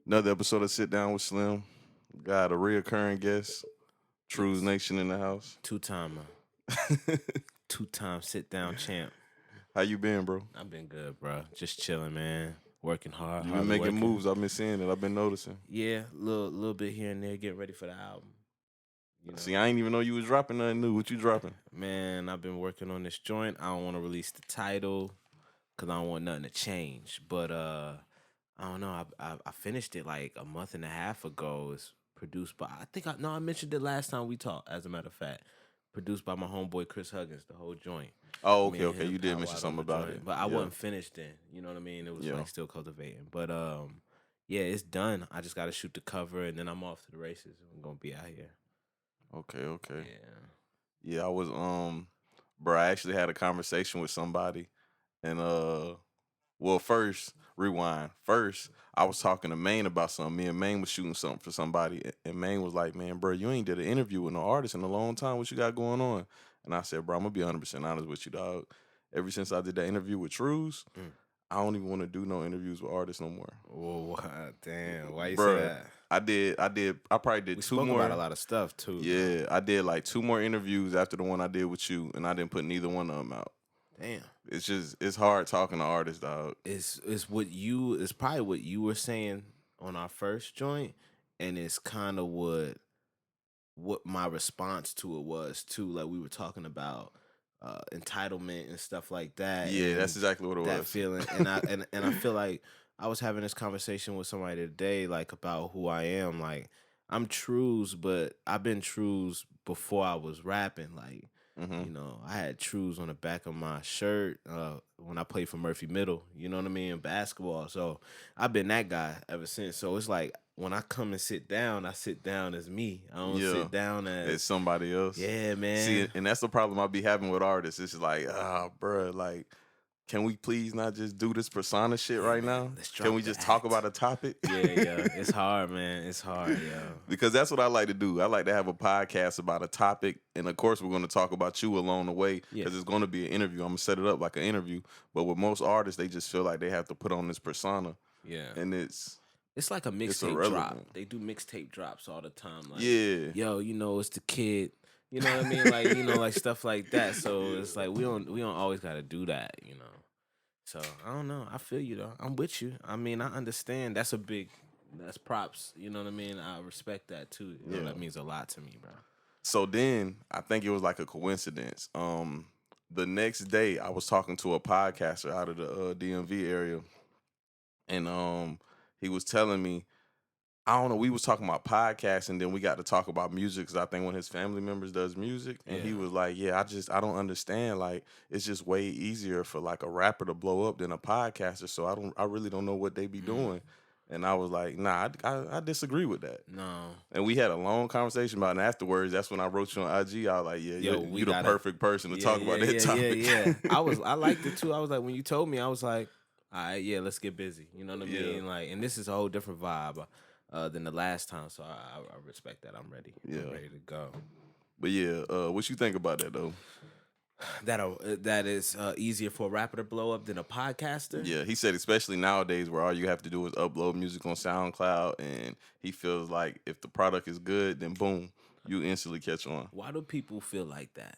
Another episode of Sit Down with Slim. Got a reoccurring guest, Truez Yes. Nation in the house. Two-timer. Two-time sit-down champ. How you been, bro? I've been good, bro. Just chilling, man. Working hard, You been hardly making working. moves. I've been seeing it. I've been noticing. Yeah, little bit here and there, getting ready for the album. You know, See, I ain't even know you was dropping nothing new. What you dropping? man, I've been working on this joint. I don't want to release the title because I don't want nothing to change. But I don't know. I finished it like a month and a half ago. It's produced by I mentioned it last time we talked. As a matter of fact, produced by my homeboy Chris Huggins. The whole joint. Oh, Me okay, and okay. him You did power mention out on something the about it. joint, but I Yeah, wasn't finished then. You know what I mean? It was yeah. like still cultivating. But yeah, it's done. I just got to shoot the cover, and then I'm off to the races. I'm gonna be out here. Okay, okay. Yeah. Yeah, I was bro. I actually had a conversation with somebody, and well, first rewind. First, I was talking to Maine about something. Me and Maine was shooting something for somebody, and Maine was like, "Man, bro, you ain't did an interview with no artist in a long time. What you got going on?" And I said, "Bro, I'm gonna be 100% honest with you, dog. Ever since I did that interview with Trues, Mm. I don't even want to do no interviews with artists no more, Whoa, damn. Why you say bro. that? I probably did We two spoke about a more. lot of stuff too, though. Yeah, I did like two more interviews after the one I did with you, and I didn't put neither one of them out. Damn. It's hard talking to artists, dog. It's probably what you were saying on our first joint, and it's kind of what my response to it was too. Like we were talking about entitlement and stuff like that, Yeah, that's and exactly what it that was. feeling. And I feel like I was having this conversation with somebody today, like about who I am. Like I'm Trues, but I've been Trues before I was rapping. Like Hmm. I had Trues on the back of my shirt when I played for Murphy Middle. You know what I mean? In basketball. So I've been that guy ever since. So it's like when I come and sit down, I sit down as me. I don't Yeah, sit down it's as somebody else. yeah, See, man. and that's the problem I be having with artists. It's like, bro, like, can we please not just do this persona shit Yeah, right man. now? Let's Can drop we the just talk act. about a topic? Yeah. It's hard, man. It's hard, yo. Because that's what I like to do. I like to have a podcast about a topic, and of course, we're going to talk about you along the way Yeah, because it's going to be an interview. I'm gonna set it up like an interview. But with most artists, they just feel like they have to put on this persona, yeah. and It's like a it's mixtape drop. irrelevant. They do mixtape drops all the time. Like, Yeah, yo, it's the kid. You know what I mean? Like, like stuff like that. So it's like we don't always gotta do that. So I don't know. I feel you though. I'm with you. I mean, I understand. That's props. You know what I mean? I respect that too. yeah. That means a lot to me, bro. So then I think it was like a coincidence. The next day I was talking to a podcaster out of the DMV area, and he was telling me, I don't know, we was talking about podcasts, and then we got to talk about music because I think one of his family members does music, and he Yeah. was like, "Yeah, I don't understand. Like, it's just way easier for like a rapper to blow up than a podcaster. So I really don't know what they be Mm, doing." And I was like, "Nah, I disagree with that." no. And we had a long conversation about it. And afterwards, that's when I wrote you on IG. I was like, "Yeah, Yo, you we the gotta. perfect person to Yeah, talk about yeah, that yeah, yeah, topic." yeah. I liked it too. I was like, when you told me, I was like, all right, yeah, let's get busy. You know what I Yeah, mean? Like, and this is a whole different vibe than the last time. So I respect that. I'm ready. I'm yeah. ready to go. But yeah, what you think about that though? That is easier for a rapper to blow up than a podcaster. Yeah, he said especially nowadays where all you have to do is upload music on SoundCloud, and he feels like if the product is good, then boom, you instantly catch on. Why do people feel like that?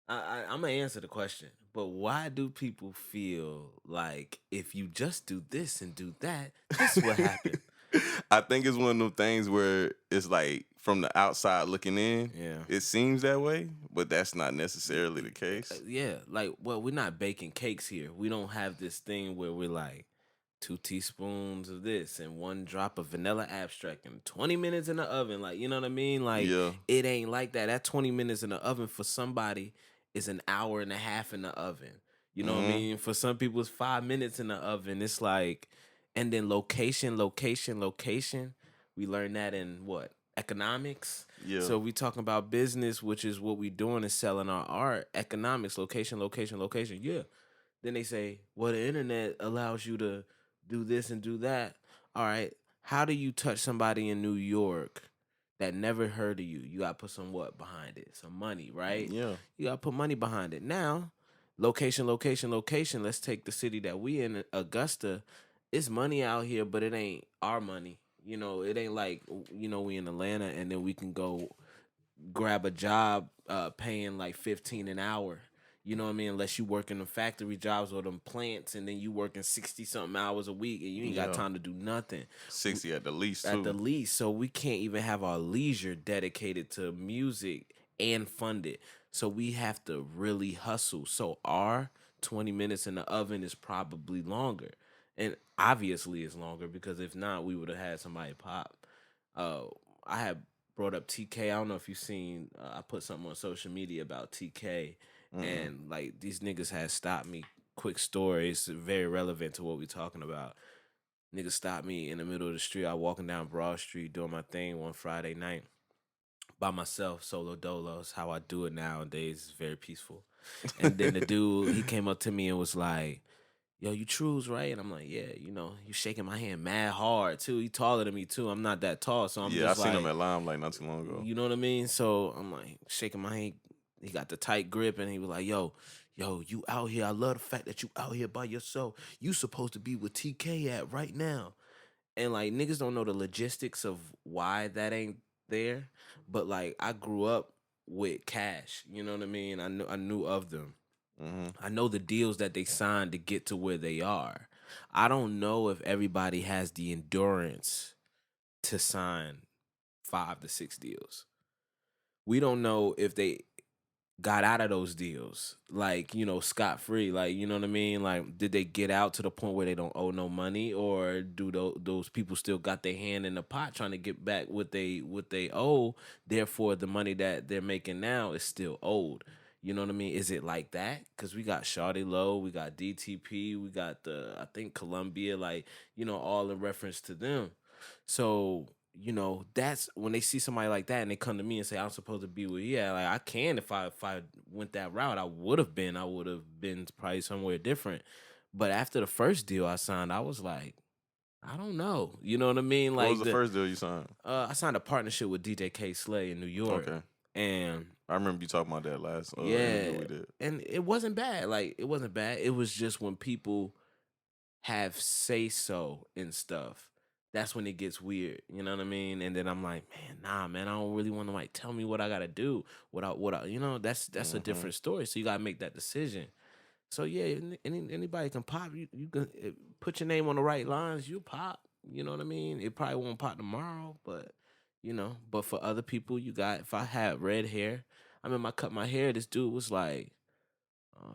I'm gonna answer the question, but why do people feel like if you just do this and do that, this will happen? I think it's one of them things where it's like from the outside looking in, Yeah. it seems that way, but that's not necessarily the case. Yeah, like, well, we're not baking cakes here. We don't have this thing where we're like 2 teaspoons of this and 1 drop of vanilla abstract and 20 minutes in the oven. Like, you know what I mean? Like, Yeah. it ain't like that. That 20 minutes in the oven for somebody is an hour and a half in the oven. You know what I Hmm. mean? For some people, it's 5 minutes in the oven. It's like, and then location. We learn that in what? Economics. Yeah. So we talking about business, which is what we doing is selling our art. Economics, location. Yeah. Then they say, well, the internet allows you to do this and do that. All right. How do you touch somebody in New York that never heard of you? You got to put some what behind it? Some money, right? Yeah. You got to put money behind it. Now, location. Let's take the city that we in, Augusta. it's money out here, but it ain't our money. It ain't like we in Atlanta and then we can go grab a job paying like 15 an hour. You know what I mean? Unless you work in the factory jobs or them plants and then you working 60 something hours a week and you ain't got Yeah, time to do nothing. 60 at the least At the too. least, so we can't even have our leisure dedicated to music and fund it. So we have to really hustle. So our 20 minutes in the oven is probably longer. And obviously it's longer because if not, we would have had somebody pop. Uh I had brought up TK. I don't know if you've seen I put something on social media about TK Mm-mm. and like these niggas had stopped me. Quick story, it's very relevant to what we talking about. Niggas stopped me in the middle of the street. I walking down Broad Street doing my thing one Friday night by myself, solo dolo. It's how I do it nowadays. It's very peaceful. And then the dude, he came up to me and was like, "Yo, you Truez, right?" And I'm like, "Yeah, you shaking my hand mad hard too. He taller than me too. I'm not that tall, so I'm Yeah, I just seen him like, at Limelight not too long ago. you know what I mean?" So I'm like shaking my hand. He got the tight grip, and he was like, "Yo, you out here? I love the fact that you out here by yourself. You supposed to be with TK at right now." And like niggas don't know the logistics of why that ain't there. But like I grew up with Cash, you know what I mean? I knew of them. Hmm. I know the deals that they signed to get to where they are. I don't know if everybody has the endurance to sign 5 to 6 deals. We don't know if they got out of those deals like scot free, like you know what I mean, like did they get out to the point where they don't owe no money, or do those people still got their hand in the pot trying to get back what they owe, therefore the money that they're making now is still owed. You know what I mean? Is it like that? Because we got Shawty Low, we got DTP, we got the I think Columbia, like all in reference to them. So that's when they see somebody like that and they come to me and say I'm supposed to be with, yeah, like I can, if I went that route, I would have been probably somewhere different. But after the first deal I signed, I was like, I don't know. You know what I mean? What was Like the the first deal you signed? I signed a partnership with DJ K Slay in New York. Okay, And I remember you talking about that last interview yeah, we did. and it wasn't bad. Like it wasn't bad. It was just when people have say so and stuff, that's when it gets weird. You know what I mean? And then I'm like, man, nah, man, I don't really want to like tell me what I gotta do. What I that's a Hmm. different story. So you gotta make that decision. So yeah, anybody can pop. You can put your name on the right lines. You pop. You know what I mean? It probably won't pop tomorrow, but But for other people, you got. If I had red hair, I remember I cut my hair. This dude was like,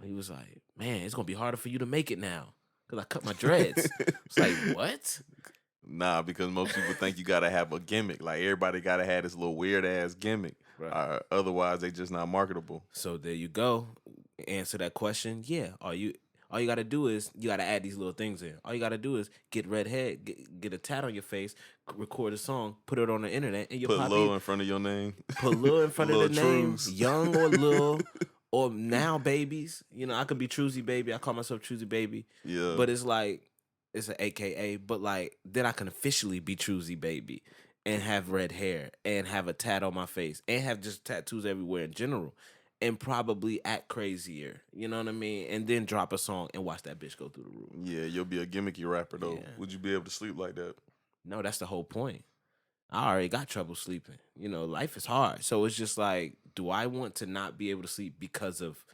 he was like, "Man, it's gonna be harder for you to make it now because I cut my dreads." It's like, what, Nah, because most people think you gotta have a gimmick. Like everybody gotta have this little weird ass gimmick. bro? Otherwise, they just not marketable. So there you go. Answer that question. Yeah. All you gotta do is you gotta add these little things in. All you gotta do is get red hair, get a tat on your face, record a song, put it on the internet, and you'll Put pop low in. in front of your name. Put Lil in front of Little the name, truths. young or Lil, or now babies. I could be Truzy Baby. I call myself Truzy Baby, Yeah. but it's like it's an AKA. But like then I can officially be Truzy Baby and have red hair and have a tat on my face and have just tattoos everywhere in general. And probably act crazier, you know what I mean? And then drop a song and watch that bitch go through the roof. Yeah, you'll be a gimmicky rapper though. Yeah. Would you be able to sleep like that? No, that's the whole point. I already got trouble sleeping. Life is hard. So it's just like, do I want to not be able to sleep because of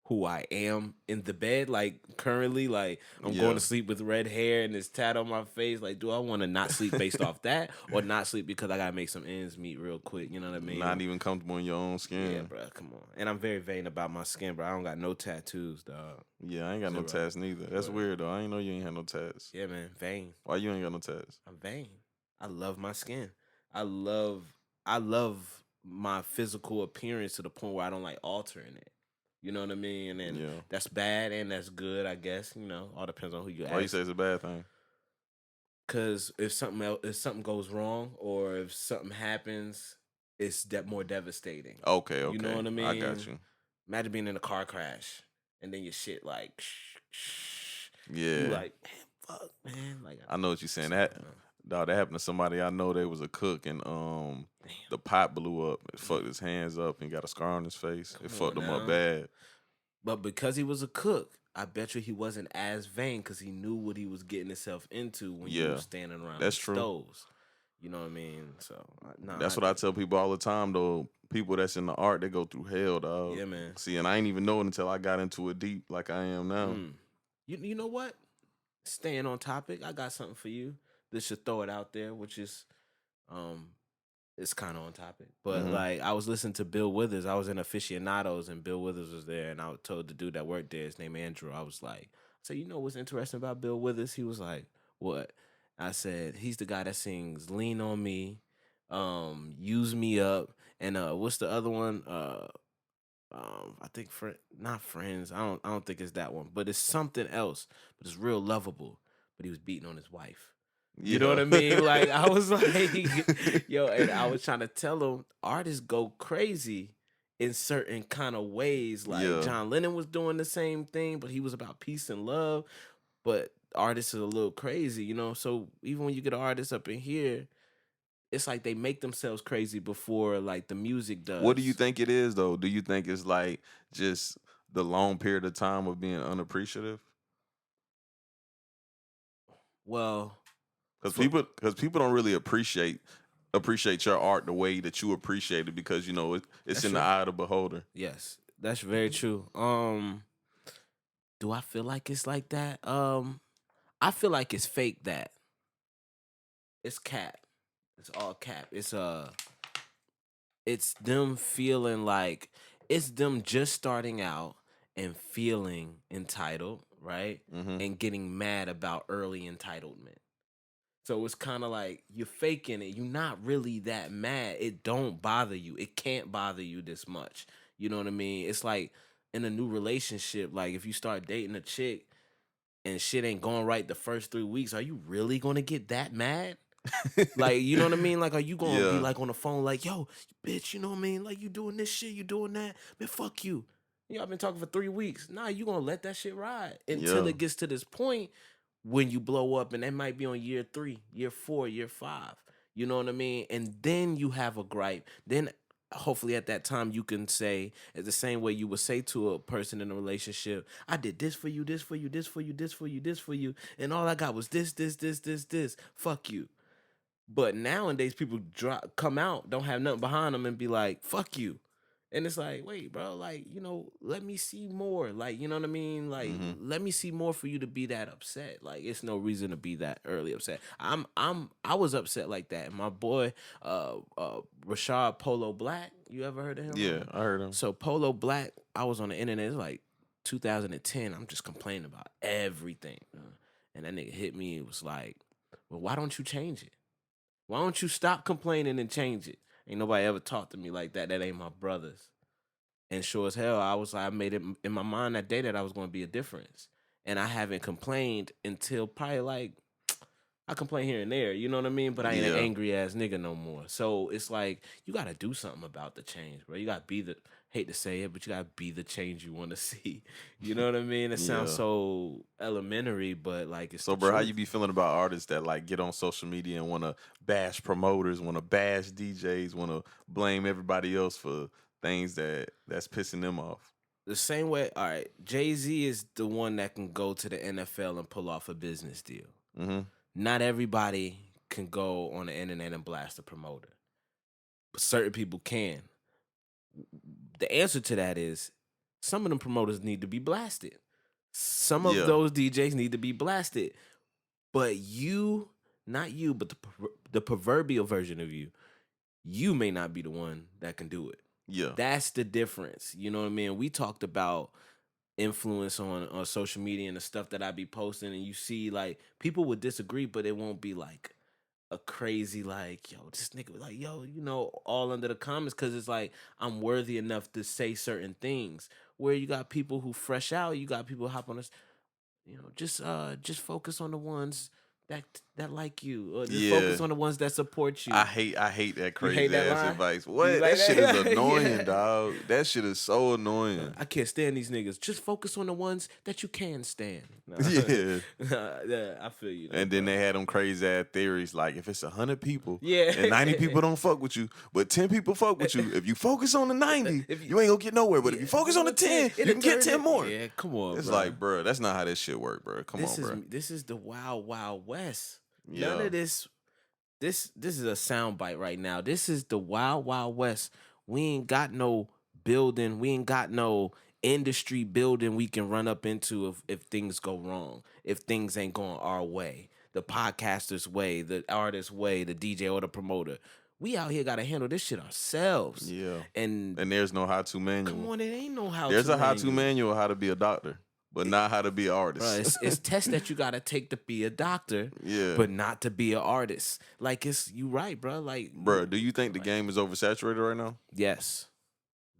who I am in the bed? Like currently, like I'm going Yeah. to sleep with red hair and this tat on my face. Like, do I want to not sleep based off that, or not sleep because I gotta make some ends meet real quick? You know what I Not mean? even comfortable in your own Yeah, skin. bro. Come on. And I'm very vain about my skin, bro. I don't got no tattoos, dog. Yeah, I ain't got no Zero. tats neither. That's Word. weird though. I ain't know you ain't had no tats. Yeah, man. Vain. Why you ain't got no tats? I'm vain. I love my skin. I love I love my physical appearance to the point where I don't like altering it. You know what I mean? And Yeah. that's bad and that's good, I guess. All depends on who you Why you ask. say it's a bad thing? Cause if something goes wrong or if something happens, it's more devastating. Okay, You know okay. what I I got mean? you. Imagine being in a car crash and then your shit like you Yeah. like, man, fuck, man. Like I know what you're saying. I That don't know. dog, that happened to somebody I know. They was a cook and Damn. the pot blew up. It fucked his hands up and got a scar on his face. It Come fucked on him up now. bad. But because he was a cook, I bet you he wasn't as vain because he knew what he was getting himself into when you Yeah, was standing around them that's true. stoves. You know what I mean? So no, That's what I tell people all the time, though. People that's in the art, they go through hell, dog. yeah, man. See, and I ain't even know it until I got into it deep, like I am now. Mm. You know what? Staying on topic, I got something for you. This should throw it out there, which is um it's kind of on topic. But Hmm. like I was listening to Bill Withers. I was in aficionados and Bill Withers was there and I was told the dude that worked there, his name Andrew. I was like, so you know what's interesting about Bill Withers? He was like, what? I said, he's the guy that sings Lean on Me, Use Me Up, and what's the other one? I think not friends. I don't think it's that one, but it's something else. But it's real lovable. But he was beating on his wife. You know what Yeah. I mean? Like I was like, yo, and I was trying to tell him artists go crazy in certain kind of ways. Like Yeah. John Lennon was doing the same thing, but he was about peace and love. But artists are a little crazy, you know. So even when you get an artist up in here, it's like they make themselves crazy before like the music What do you does. think it is, though? Do you think it's like just the long period of time of being unappreciative? Well, for Because people don't really appreciate your art the way that you appreciate it, because it's that's in the true. eye of the beholder. Yes, that's very true. Do I feel like it's like that? I feel like it's fake that. It's cap. It's all cap. It's them feeling like it's them just starting out and feeling entitled, right? Hmm. And getting mad about early entitlement. So it's kind of like you're faking it. You're not really that mad. It don't bother you. It can't bother you this much. You know what I mean? It's like in a new relationship, like if you start dating a chick and shit ain't going right the first 3 weeks, are you really gonna get that mad? Like, you know what I mean? Like, are you gonna be Yeah. like on the phone, like, yo, bitch, you know what I mean? Like, you doing this shit, you doing that, man, fuck you. I've been talking for 3 weeks. Nah, you gonna let that shit ride until Yeah. it gets to this point when you blow up, and that might be on year 3, year 4, year 5. You know what I mean? And then you have a gripe. Then hopefully at that time you can say, it's the same way you would say to a person in a relationship, I did this for you, this for you, this for you, this for you, this for you, and all I got was this. Fuck you. But nowadays, people come out, don't have nothing behind them, and be like, "Fuck you," and it's like, wait, bro, like let me see more. Like, you know what I mean? Like, Hmm. let me see more for you to be that upset. Like, it's no reason to be that early upset. I was upset like that. And my boy, Rashad Polo Black, you ever heard of him? Yeah, I heard him. So Polo Black, I was on the internet. It's like 2010. I'm just complaining about everything, and that nigga hit me. It was like, well, why don't you change it? Why don't you stop complaining and change it? Ain't nobody ever talked to me like that. That ain't my brothers. And sure as hell, I made it in my mind that day that I was going to be a difference. And I haven't complained until probably like I complain here and there, you know what I mean? But I ain't an Yeah. angry ass nigga no more. So it's like you gotta do something about the change, bro. You gotta be the hate to say it, but you gotta be the change you want to see. You know what I mean? It sounds Yeah. so elementary, but like it's So, the bro, how you truth. be feeling about artists that like get on social media and want to bash promoters, want to bash DJs, want to blame everybody else for things that's pissing them off? The same way, all right, Jay-Z is the one that can go to the NFL and pull off a business deal. Hmm. Not everybody can go on the internet and blast a promoter, but certain people can. The answer to that is some of them promoters need to be blasted. Some of Yeah. those DJs need to be blasted. But you, not you, but the proverbial version of you may not be the one that can do it. Yeah. That's the difference. You know what I mean? We talked about influence on social media and the stuff that I be posting, and you see like people would disagree, but it won't be like a crazy like, yo, this nigga like, yo, all under the comments, because it's like I'm worthy enough to say certain things. Where you got people who fresh out, you got people who hop on this, just focus on the ones that like you, or just Yeah. focus on the ones that support you. I hate that You hate crazy that ass line? advice. Do you What? like That shit is that? annoying, Yeah. dog. That shit is so annoying. I can't stand these niggas. Just focus on the ones that you can stand. Nah. Yeah. Yeah, I feel you though, And then bro. they had them crazy ass theories like if it's 100 people Yeah. and 90 people don't fuck with you, but 10 people fuck with you, if you focus on the 90, If you, you ain't gonna get nowhere. But if yeah, you focus on the 10, you it'll can get turn 10 it. more. Yeah, come on, It's bro. like, bro, that's not how this shit work, bro. Come on, bro. This is the wild wild west. None Yeah. of this. This is a soundbite right now. This is the wild wild west. We ain't got no building. We ain't got no industry building we can run up into if things go wrong. If things ain't going our way, the podcaster's way, the artist's way, the DJ or the promoter. We out here gotta handle this shit ourselves. Yeah. And And there's no how-to come manual. on, it ain't no how There's to a how-to manual. manual how to be a doctor, but not how to be an Bro, artist. it's tests that you gotta take to be a doctor, Yeah. but not to be an artist. Like it's you right, bro. Like Bro, do you think the like, game is oversaturated right now? yes,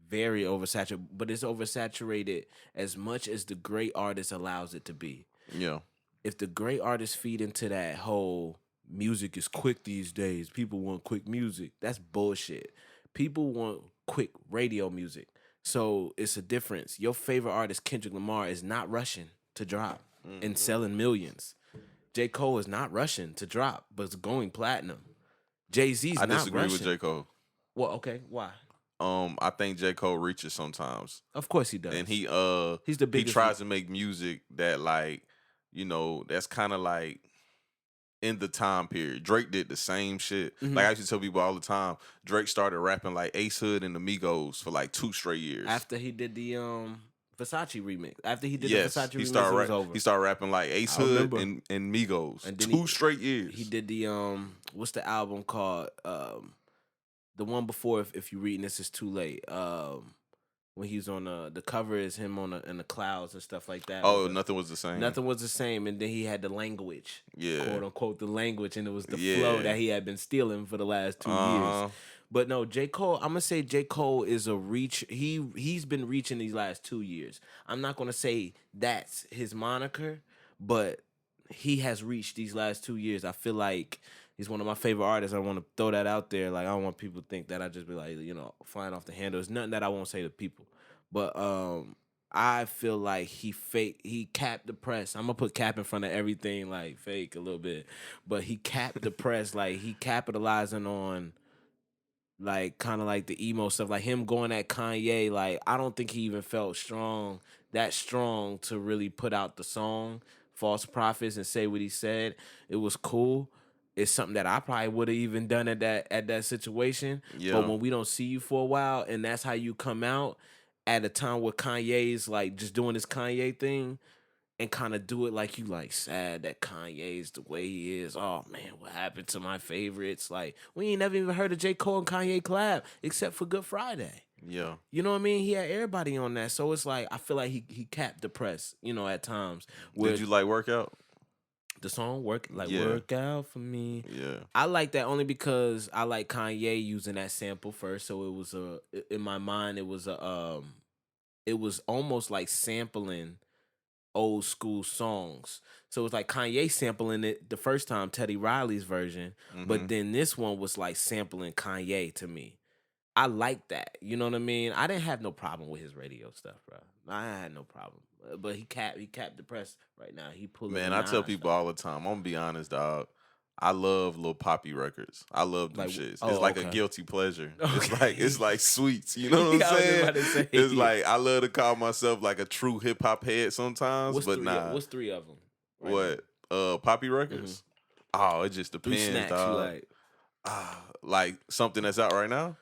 very oversaturated, but it's oversaturated as much as the great artist allows it to be. Yeah. If the great artists feed into that whole music is quick these days, people want quick music. That's bullshit. People want quick radio music. So it's a difference. Your favorite artist, Kendrick Lamar, is not rushing to drop and selling millions. J. Cole is not rushing to drop, but it's going platinum. Jay-Z's I not disagree with rushing. J. Cole. Well, okay, why? I think J. Cole reaches sometimes. Of course he does. And He's the he biggest. tries to make music that like, that's kind of like in the time period. Drake did the same shit. Mhm. Like I used to tell people all the time, Drake started rapping like Ace Hood and the Migos for like 2 straight years. After he did the Versace remix. After he did yes, the Versace he remix, started it was over. he started rapping like Ace I Hood remember. and Migos. And then 2 straight years. He did the what's the album called? The one before if you reading this is too late. When he was on the cover is him on in the clouds and stuff like that. Oh, nothing was the same. Nothing was the same, and then he had the language, Yeah. quote unquote, the language, and it was the Yeah. flow that he had been stealing for the last 2 years. But no, J. Cole, I'm gonna say J. Cole is a reach. He's been reaching these last 2 years. I'm not gonna say that's his moniker, but he has reached these last 2 years. I feel like he's one of my favorite artists. I want to throw that out there. Like I don't want people to think that I just be like, flying off the handle. It's nothing that I won't say to people. But I feel like he capped the press. I'm gonna put cap in front of everything, like fake a little bit. But he capped the press, like he capitalizing on like kind of like the emo stuff, like him going at Kanye. Like I don't think he even felt that strong to really put out the song False Prophets and say what he said. It was cool. It's something that I probably would have even done at that situation. Yeah. But when we don't see you for a while and that's how you come out at a time where Kanye's like just doing his Kanye thing and kind of do it like you like sad that Kanye's the way he is. Oh man, what happened to my favorites? Like we ain't never even heard of J. Cole and Kanye collab except for Good Friday. Yeah. You know what I mean? He had everybody on that. So it's like I feel like he capped the press, at times. Did you like Workout? The song work Yeah. out for me? Yeah. I like that only because I like Kanye using that sample first. So it was in my mind it was almost like sampling old school songs. So it was like Kanye sampling it the first time, Teddy Riley's version, but then this one was like sampling Kanye to me. I like that. You know what I mean? I didn't have no problem with his radio stuff, bro. I had no problem. But he capped the press right now. He pulling. Man, I tell people all the time, I'm gonna be honest, dog. I love Lil Poppy records. I love them shits. It's like a guilty pleasure. Okay. It's like sweets. You know what I'm Yeah, I was saying? about to say. It's like I love to call myself like a true hip hop head sometimes, What's but three, nah. What's 3 of them? What? Poppy records? Oh, it just 3 depends, snacks dog. you like? Like something that's out right now?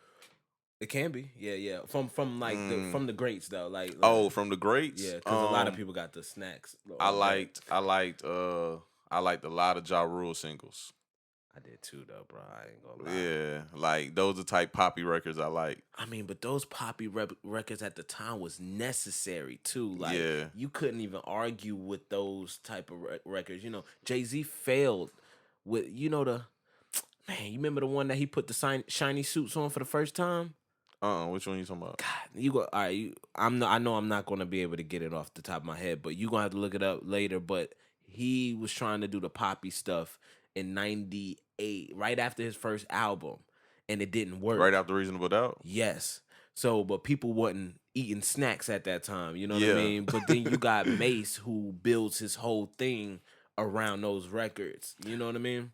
It can be, yeah. From like from the greats though, like Oh, from the greats? yeah, because a lot of people got the snacks. I liked a lot of Ja Rule singles. I did too though, bro. I ain't gonna lie. Yeah, like those are type poppy records I like. I mean, but those poppy records at the time was necessary too. Like Yeah. you couldn't even argue with those type of records. Jay-Z failed with the man. You remember the one that he put the shiny suits on for the first time? Which one you talking about? God, you go. All right, I know I'm not gonna be able to get it off the top of my head, but you gonna have to look it up later. But he was trying to do the poppy stuff in '98, right after his first album, and it didn't Right work. after Reasonable Doubt. Yes. So, but people wasn't eating snacks at that time. You know what I Yeah. mean? But then you got Mace who builds his whole thing around those records. You know what I mean?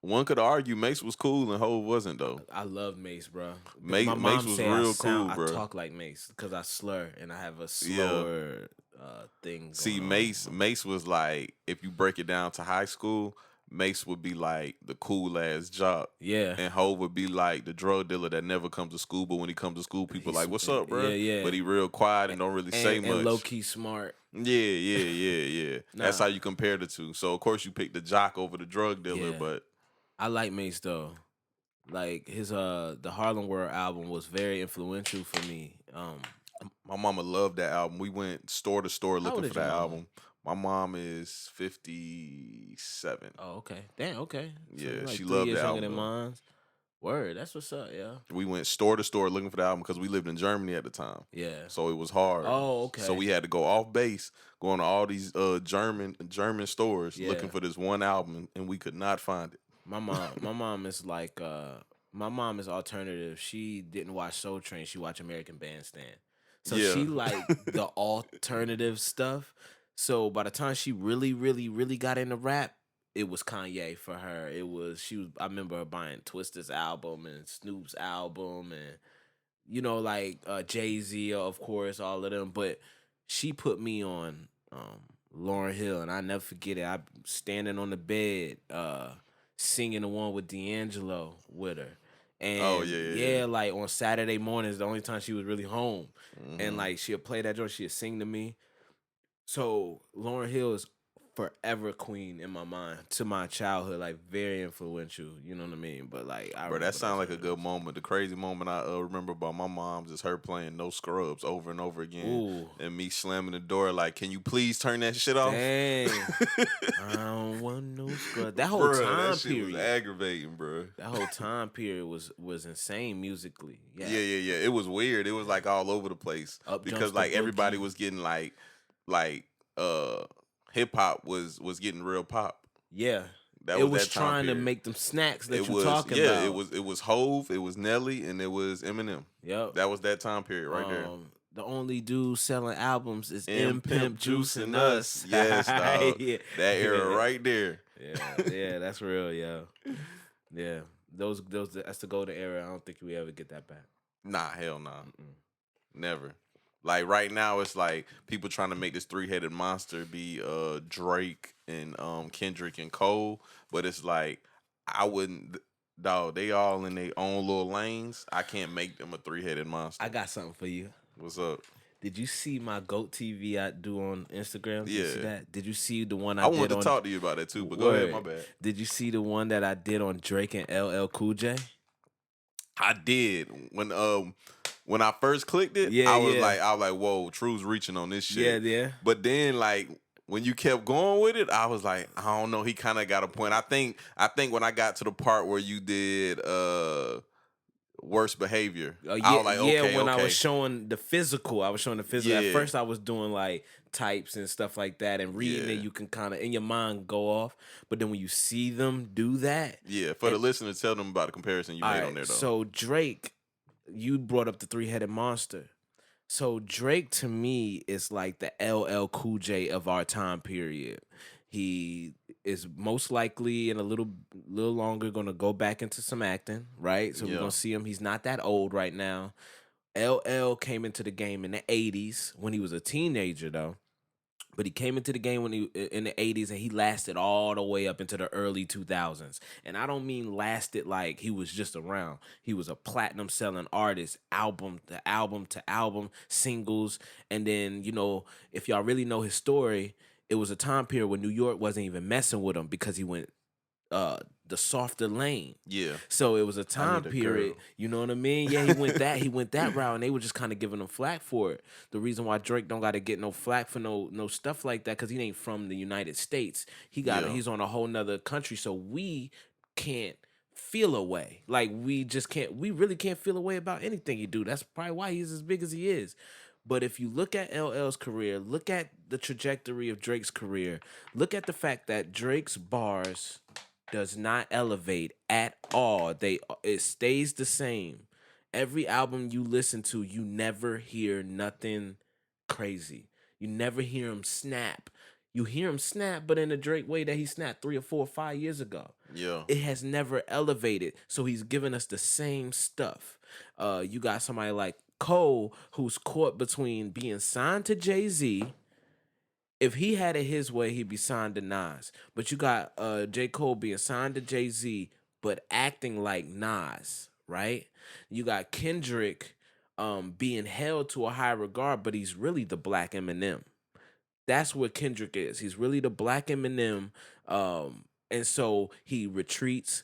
One could argue Mace was cool and Hove wasn't though. I love Mace, bro. My Mace mom was say real cool, I bro. talk like Mace because I slur and I have a Yeah. slower thing See, going on. Mace was like, if you break it down to high school, Mace would be like the cool ass jock. Yeah, And Hove would be like the drug dealer that never comes to school, but when he comes to school, people like, "What's up, yeah, bro?" yeah, But he real quiet and don't really say and low much. key smart. Yeah. That's Nah, how you compare the two. So of course you pick the jock over the drug dealer, yeah, but I like Mace though. Like his the Harlem World album was very influential for me. my mama loved that album. We went store to store How looking old for is your that mama? album. My mom is 57. Oh, okay. Damn, okay. So you're Yeah, she like 3 loved the years younger album than though. mine. Word, that's what's up, yeah. We went store to store looking for the album because we lived in Germany at the time. Yeah. So it was hard. Oh, So okay. we had to go off base, going to all these German stores looking Yeah. for this one album, and we could not find it. My mom is like my mom is alternative. She didn't watch Soul Train, she watched American Bandstand. So Yeah. she like the alternative stuff. So by the time she really got into rap, it was Kanye for her. It was she was I remember her buying Twista's album and Snoop's album and like Jay-Z, of course, all of them. But she put me on Lauryn Hill, and I never forget it. I standing on the bed, singing the one with D'Angelo with her. Oh And yeah. yeah, like on Saturday mornings, the only time she was really home. And Hmm. like she'll play that joint, she'll sing to me. So Lauren Hill is forever queen in my mind to my childhood, like very influential. You know what I mean? But like I Bro, that remember those sounds like a good records. moment. The crazy moment I remember about my mom's is her playing No Scrubs over and over again, Ooh, and me slamming the door like, "Can you please turn that shit off?" dang! I don't want no scrub. That whole Bruh, that time shit was period, aggravating, bro. that whole time period was insane musically. Yeah, Yeah. It was weird. It was like all over the place up jumps because the like everybody boogie. was getting like uh hip hop was getting real pop. Yeah, That it was was that time trying to period. make them snacks It that you was talking yeah, about. it was Hove, it was Nelly, and it was Eminem. Yep. That was that time period right there. The only dude selling albums is M M Pimp Pimp Juice Juice and and Us. Us. Yes, dog. Yeah, That era yeah, right there. yeah. That's real, yeah, yeah. Those that's the golden era. I don't think we ever get that back. Nah, hell nah. Mm-mm. Never. Like right now it's like people trying to make this three-headed monster be Drake and Kendrick and Cole, but it's like I wouldn't dog, they all in their own little lanes. I can't make them a three-headed monster. I got something for you. What's up? Did you see my GOAT TV I do on Instagram? Did you see Yeah. that? Did you see the one I I wanted did to on talk to you about that too, but go ahead, my Word? bad. Did you see the one that I did on Drake and LL Cool J? I did. When I first clicked it, Yeah, yeah, I was like, whoa, True's reaching on this yeah, shit. yeah. But then like when you kept going with it, I was like, I don't know. He kind of got a point. I think when I got to the part where you did worst behavior, I Yeah, was like, yeah. okay, When I was okay. showing the physical, I was showing the physical. At Yeah, first, I was doing like types and stuff like that, and reading it. yeah, You can kind of in your mind go off, but then when you see them do that, yeah. For the and listener, tell them about the comparison you all made right. on there though. So Drake, you brought up the three-headed monster. So Drake to me is like the LL Cool J of our time period. He is most likely in a little longer gonna go back into some acting, right? So we're Yeah, gonna see him. He's not that old right now. LL came into the game in the 80s when he was a teenager though. But he came into the game when he in the 80s and he lasted all the way up into the early 2000s. And I don't mean lasted like he was just around. He was a platinum selling artist, album to album to album, singles. And then, if y'all really know his story, it was a time period when New York wasn't even messing with him because he went uh the softer lane. yeah. So it was a I time need a period, girl. you know what I mean? Yeah, he went that route and they were just kind of giving him flack for it. The reason why Drake don't got to get no flack for no stuff like that cuz he ain't from the United States. Yeah, He's on a whole nother country so we can't feel a way. Like we really can't feel a way about anything he do. That's probably why he's as big as he is. But if you look at LL's career, look at the trajectory of Drake's career, look at the fact that Drake's bars does not elevate at all. It stays the same. Every album you listen to, you never hear nothing crazy. You never hear him snap. You hear him snap, but in the Drake way that he snapped 3 or 4 or 5 years ago. Yeah. It has never elevated. So he's giving us the same stuff. You got somebody like Cole who's caught between being signed to Jay-Z. If he had it his way, he'd be signed to Nas. But you got J. Cole being signed to Jay-Z, but acting like Nas, right? You got Kendrick being held to a high regard, but he's really the Black Eminem. That's what Kendrick is. He's really the Black Eminem. And so he retreats.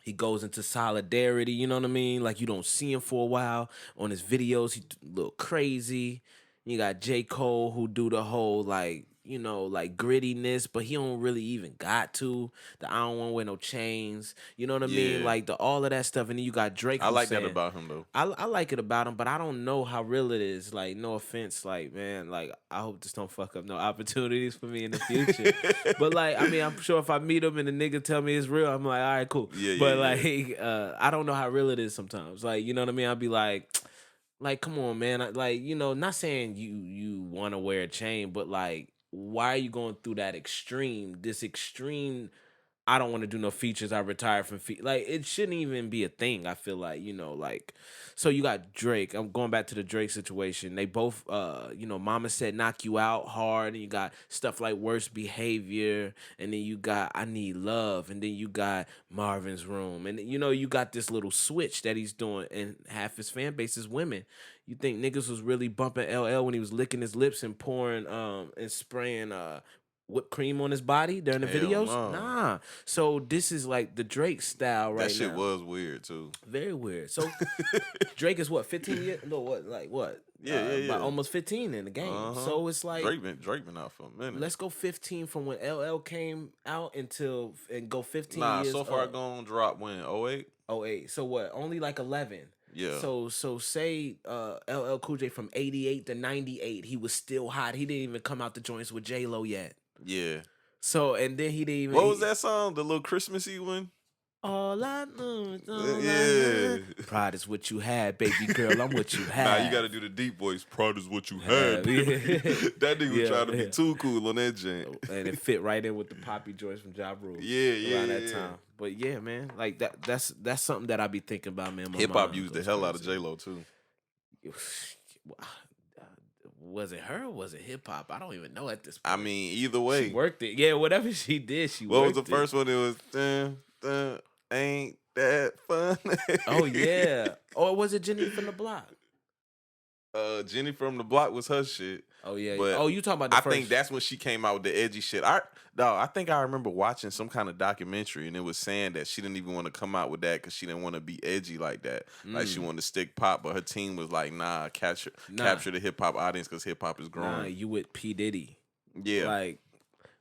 He goes into solidarity, you know what I mean? Like you don't see him for a while. On his videos, he a little crazy. You got J. Cole who do the whole like, like grittiness, but he don't really even got to. I don't want to wear no chains. You know what I mean? Yeah. Like all of that stuff. And then you got Drake. I like saying, that about him though. I like it about him, but I don't know how real it is. Like, no offense, like man, like I hope this don't fuck up no opportunities for me in the future. But like, I mean, I'm sure if I meet him and the nigga tell me it's real, I'm like, all right, cool. Yeah, but yeah, like, I don't know how real it is sometimes. Like, you know what I mean? I'll be like, come on, man. Like, not saying you want to wear a chain, but like, why are you going through that extreme? This extreme. I don't want to do no features. I retired from like it shouldn't even be a thing. I feel like like so you got Drake. I'm going back to the Drake situation. They both Mama Said Knock You Out hard, and you got stuff like Worst Behavior, and then you got I Need Love, and then you got Marvin's Room, and you got this little switch that he's doing, and half his fan base is women. You think niggas was really bumping LL when he was licking his lips and pouring and spraying whipped cream on his body during the Hell videos? no. Nah. So this is like the Drake style right now. That shit was weird too. Very weird. So Drake is what, 15 years? No, what? Yeah. About almost 15 in the game. Uh-huh. So it's like Drake been out for a minute. let's go 15 from when LL came out and go 15 Nah, years. so far gone drop when 08? 08. So what? Only like 11. Yeah. So say LL Cool J from 88 to 98, he was still hot. He didn't even come out the joints with J-Lo yet. Yeah. So and then he didn't even. What was that song? The little Christmassy one? All I know is all I Yeah. know. Pride is what you had, baby girl. I'm what you had. Nah, you gotta do the deep voice. Pride is what you had. That nigga was trying to be too cool on that joint. And it fit right in with the poppy joints from Ja Rule. Yeah. Around that time. But yeah, man, like that's something that I be thinking about, man. Hip hop used the hell out of J-Lo too. Was it her or was it hip hop? I don't even know at this point. I mean, either way. She worked it. Yeah, whatever she did, she What was worked the first one? It was ain't that fun. Oh yeah. Or was it Jenny from the Block? Jenny from the Block was her shit. Oh yeah. But you talking about the first? I think that's when she came out with the edgy shit. I think I remember watching some kind of documentary and it was saying that she didn't even want to come out with that because she didn't want to be edgy like that. Like she wanted to stick pop, but her team was like, nah, capture the hip hop audience because hip hop is growing. Nah, you with P. Diddy. Yeah. Like,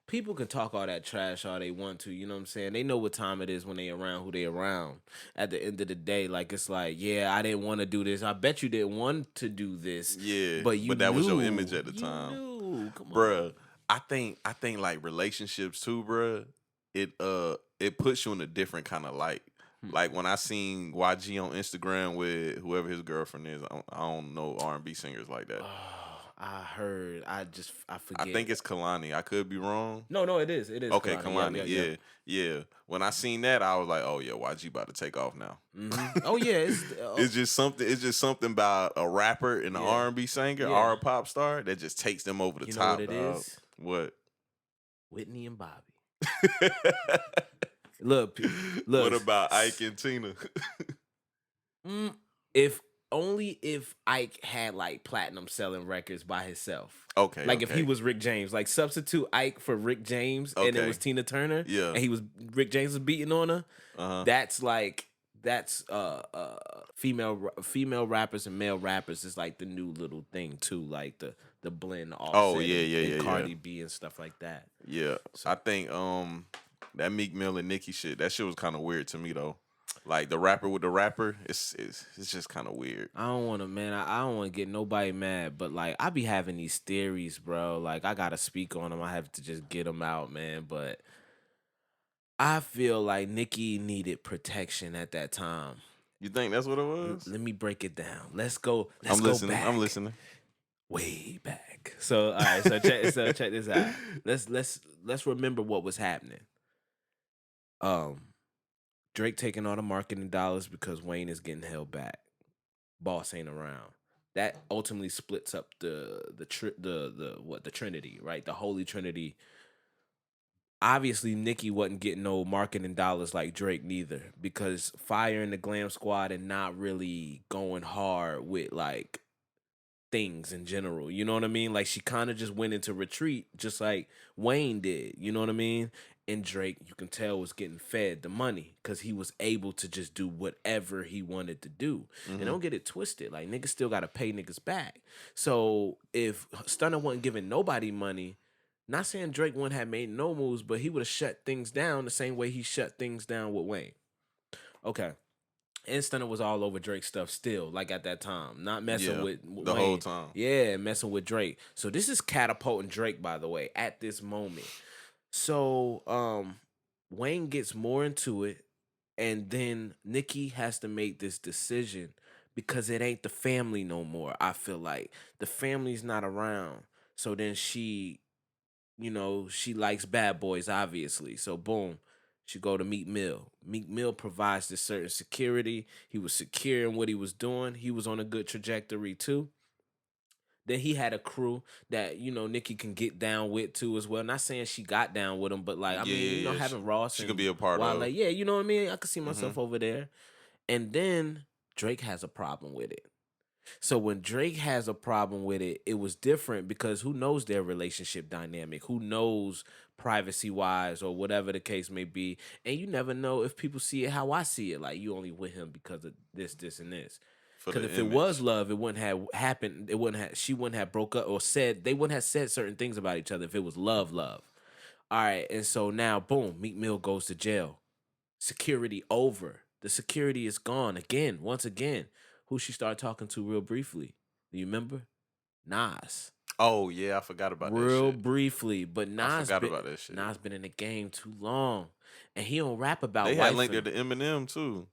people can talk all that trash all they want to, you know what I'm saying? They know what time it is when they around who they around. At the end of the day, like, it's like, yeah, I didn't want to do this. I bet you didn't want to do this. Yeah. But that was your image at the time. Come on. Bruh, I think like relationships too, bruh, it puts you in a different kind of light. Like when I seen YG on Instagram with whoever his girlfriend is, I don't know R&B singers like that. I heard. I forget. I think it's Kalani. I could be wrong. No, it is. It is. Okay, Kalani. Yeah. When I seen that, I was like, oh yeah, YG about to take off now. Mm-hmm. Oh yeah, it's just something. It's just something about a rapper and an R&B singer or a pop star that just takes them over the top. You know what it is? What? Whitney and Bobby. Look. What about Ike and Tina? If Ike had like platinum selling records by himself. Okay. Like if he was Rick James, like substitute Ike for Rick James and it was Tina Turner. Yeah. And Rick James was beating on her. Uh-huh. That's female rappers and male rappers is like the new little thing too, like the blend Offset and Cardi B and stuff like that. Yeah. So I think that Meek Mill and Nicki shit, that shit was kind of weird to me though. Like the rapper with the rapper, it's just kind of weird. I don't want to, man. I don't want to get nobody mad, but like I be having these theories, bro. Like I gotta speak on them. I have to just get them out, man. But I feel like Nicki needed protection at that time. You think that's what it was? Let me break it down. Let's go. Let's I'm go listening. I'm back, listening. way back. So all right. So check this out. Let's remember what was happening. Um, Drake taking all the marketing dollars because Wayne is getting held back. Boss ain't around. That ultimately splits up the Trinity, right? The Holy Trinity. Obviously, Nicki wasn't getting no marketing dollars like Drake neither, because Fire and the Glam Squad and not really going hard with like things in general. You know what I mean? Like she kind of just went into retreat, just like Wayne did. You know what I mean? And Drake, you can tell, was getting fed the money because he was able to just do whatever he wanted to do. And Hmm. don't get it twisted. Like niggas still gotta pay niggas back. So if Stunner wasn't giving nobody money, not saying Drake wouldn't have made no moves, but he would have shut things down the same way he shut things down with Wayne. Okay. And Stunner was all over Drake stuff still, like at that time, not messing Yeah, with the whole Wayne. time. Yeah, messing with Drake. So this is catapulting Drake, by the way, at this moment. So Wayne gets more into it, and then Nicki has to make this decision because it ain't the family no more. I feel like the family's not around. So then she likes bad boys, obviously. So boom, she go to Meek Mill. Meek Mill provides this certain security. He was secure in what he was doing. He was on a good trajectory too. Then he had a crew that Nicki can get down with too as well. Not saying she got down with him, but like I Yeah, mean, yeah, yeah. having Ross She could and be a part Wale, of. yeah, you know what I mean. I could see Hmm. myself over there. And then Drake has a problem with it. So when Drake has a problem with it, it was different because who knows their relationship dynamic? Who knows privacy wise or whatever the case may be? And you never know if people see it how I see it. Like you only with him because of this, and this. For Because the if it was image. love, it wouldn't have happened. It wouldn't have. She wouldn't have broke up or said. They wouldn't have said certain things about each other if it was love, love. All right, and so now, boom, Meek Mill goes to jail. Security over. The security is gone again. Once again, who she started talking to real briefly. Do you remember? Nas. Oh yeah, I forgot about that Real shit. briefly, but I forgot about that shit. Nas been in the game too long, and he don't rap about They had linked there wifing. to Eminem too.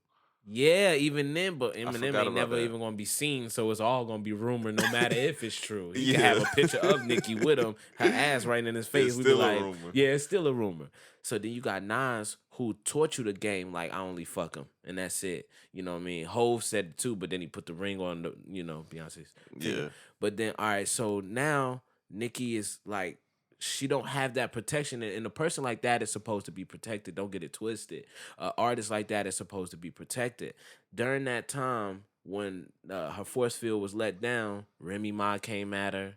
Yeah, even then, but I Eminem forgot ain't about never that. even gonna be seen, so it's all gonna be rumor, no matter if it's true. He could have Yeah, a picture of Nicki with him, her ass right in his face. it's We be still a like, rumor. yeah, it's still a rumor. So then you got Nas who taught you the game, like I only fuck him, and that's it. You know what I mean? Hove said it too, but then he put the ring on the, Beyonce's finger. Yeah, But then, all right, so now Nicki is like, she don't have that protection, and a person like that is supposed to be protected. Don't get it twisted. An artist like that is supposed to be protected. During that time when her force field was let down, Remy Ma came at her.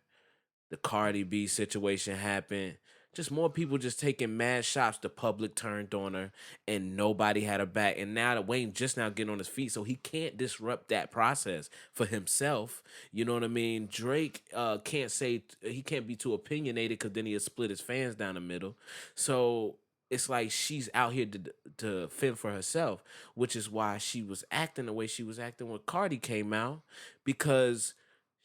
The Cardi B situation happened. Just more people just taking mad shots. The public turned on her, and nobody had her back. And now that Wayne just now getting on his feet, so he can't disrupt that process for himself. You know what I mean? Drake can't say he can't be too opinionated because then he'll split his fans down the middle. So it's like she's out here to fend for herself, which is why she was acting the way she was acting when Cardi came out, because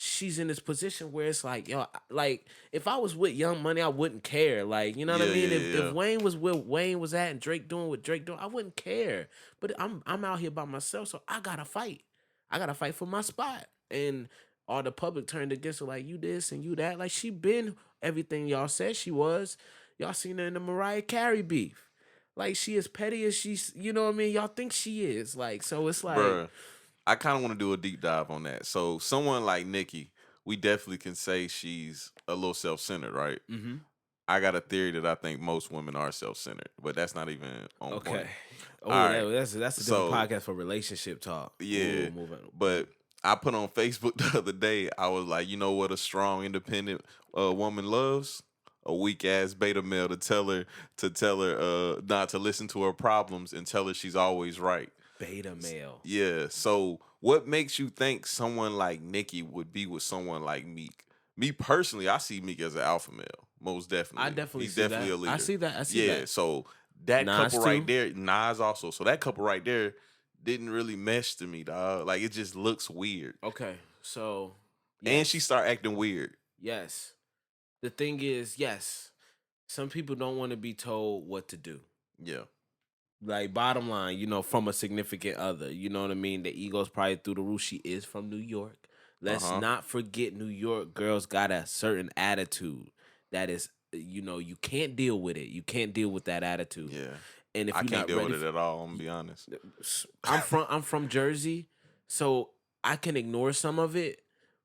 she's in this position where it's like, yo, like if I was with Young Money, I wouldn't care. Like, you know what I yeah, mean? yeah, If yeah. Wayne was where Wayne was at and Drake doing what Drake doing, I wouldn't care. But I'm out here by myself, so I gotta fight. I gotta fight for my spot. And all the public turned against her, like you this and you that. Like she been everything y'all said she was. Y'all seen her in the Mariah Carey beef. Like she is petty as she's, you know what I mean? Y'all think she is. Like, so it's like, Bruh, I kind of want to do a deep dive on that. So someone like Nikki, we definitely can say she's a little self-centered, right? mm-hmm. I got a theory that I think most women are self-centered, but that's not even on Okay. point. Oh, All right. that's a different So podcast for relationship talk. yeah, Ooh, moving. but I put on Facebook the other day. I was like, you know what, a strong, independent woman loves a weak ass beta male to tell her not to listen to her problems and tell her she's always right. Beta male. Yeah. So what makes you think someone like Nikki would be with someone like Meek? Me personally, I see Meek as an alpha male. Most I definitely. definitely He's see definitely that. a I leader. see that. I see Yeah. that. So that Nas couple right too. there, Nas also. So that couple right there, didn't really mesh to me, dog. Like it just looks weird. Okay, so And she yes, start acting weird. yes. The thing is, yes, some people don't want to be told what to do. Yeah. Like bottom line, from a significant other. You know what I mean? The ego's probably through the roof. She is from New York. Let's Uh-huh. not forget New York girls got a certain attitude that is, you can't deal with it. You can't deal with that attitude. Yeah. And if I you're can't not deal with ready, it at all, I'm gonna be honest. I'm from Jersey, so I can ignore some of it.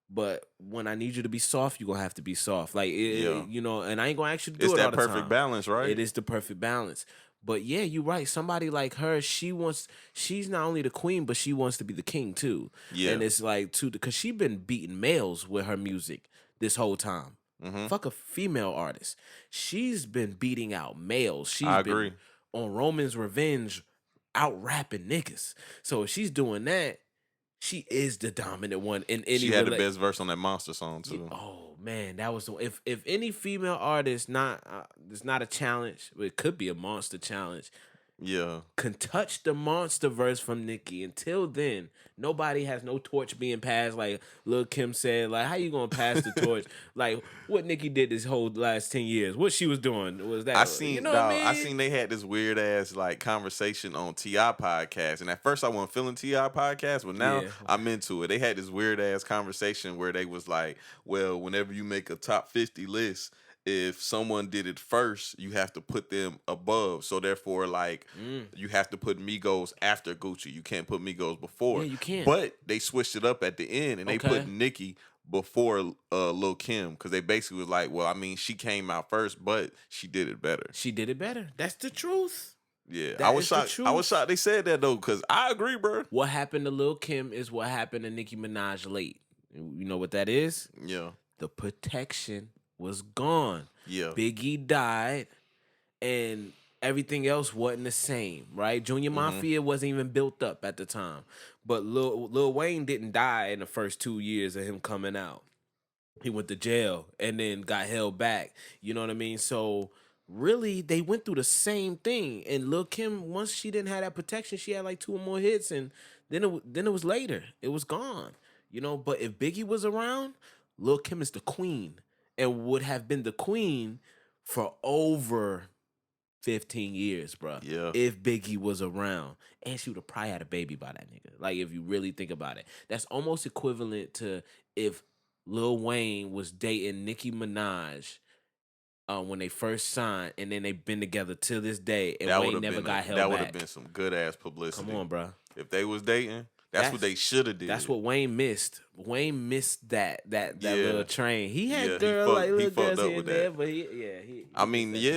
But when I need you to be soft, you're gonna have to be soft. Like Yeah. and I ain't gonna ask you to It's do it all that the perfect time. balance, right? It is the perfect balance. But yeah, you're right. Somebody like her, she's not only the queen, but she wants to be the king too. Yeah. And it's like too because she been beating males with her music this whole time. Mm-hmm. Fuck a female artist. She's been beating out males. She's I been agree. on Roman's Revenge out rapping niggas. So if she's doing that, she is the dominant one in any She had the relate. best verse on that monster song Yeah, too. oh man, that was the if any female artist not it's not a challenge, but it could be a monster challenge. Yeah. Can touch the monster verse from Nicki. Until then, nobody has no torch being passed. Like Lil Kim said, like, how you gonna pass the torch? Like what Nicki did this whole last 10 years. What she was doing was I that you seen know what I dog, I mean? seen they had this weird ass like conversation on T.I. podcast. And at first I wasn't feeling T.I. podcast, but now Yeah. I'm into it. They had this weird ass conversation where they was like, well, whenever you make a top 50 list, if someone did it first, you have to put them above. So therefore, like Mm. you have to put Migos after Gucci. You can't put Migos Yeah, before. you can't. But they switched it up at the end and they put Okay. Nicki before Lil Kim because they basically was like, well, I mean, she came out first, but she did it better. She did it better. That's the truth. Yeah, I That was is the shocked. I was truth. shocked they said that though, because I agree, bro. What happened to Lil Kim is what happened to Nicki Minaj late. You know what that is? Yeah, The protection was gone. yeah, Biggie died, and everything else wasn't the same, right? Junior hmm Mafia wasn't even built up at the time. But Lil Wayne didn't die in the first 2 years of him coming out. He went to jail and then got held back. You know what I mean? So really, they went through the same thing. And Lil Kim, once she didn't have that protection, she had like two or more hits, and then it was later. It was gone. But if Biggie was around, Lil Kim is the queen and would have been the queen for over 15 years, bro. yeah, If Biggie was around. And she would have probably had a baby by that nigga. Like, if you really think about it. That's almost equivalent to if Lil Wayne was dating Nicki Minaj when they first signed, and then they've been together till this day, and that would Wayne have never been got that held would have back. been some good ass Come publicity. on, bro. If they was dating, that's what they should have did. That's what Wayne missed. Wayne missed that Yeah. little train. He had Yeah, girls like he little fucked girls up here and with there, that. but he I missed mean, that yeah,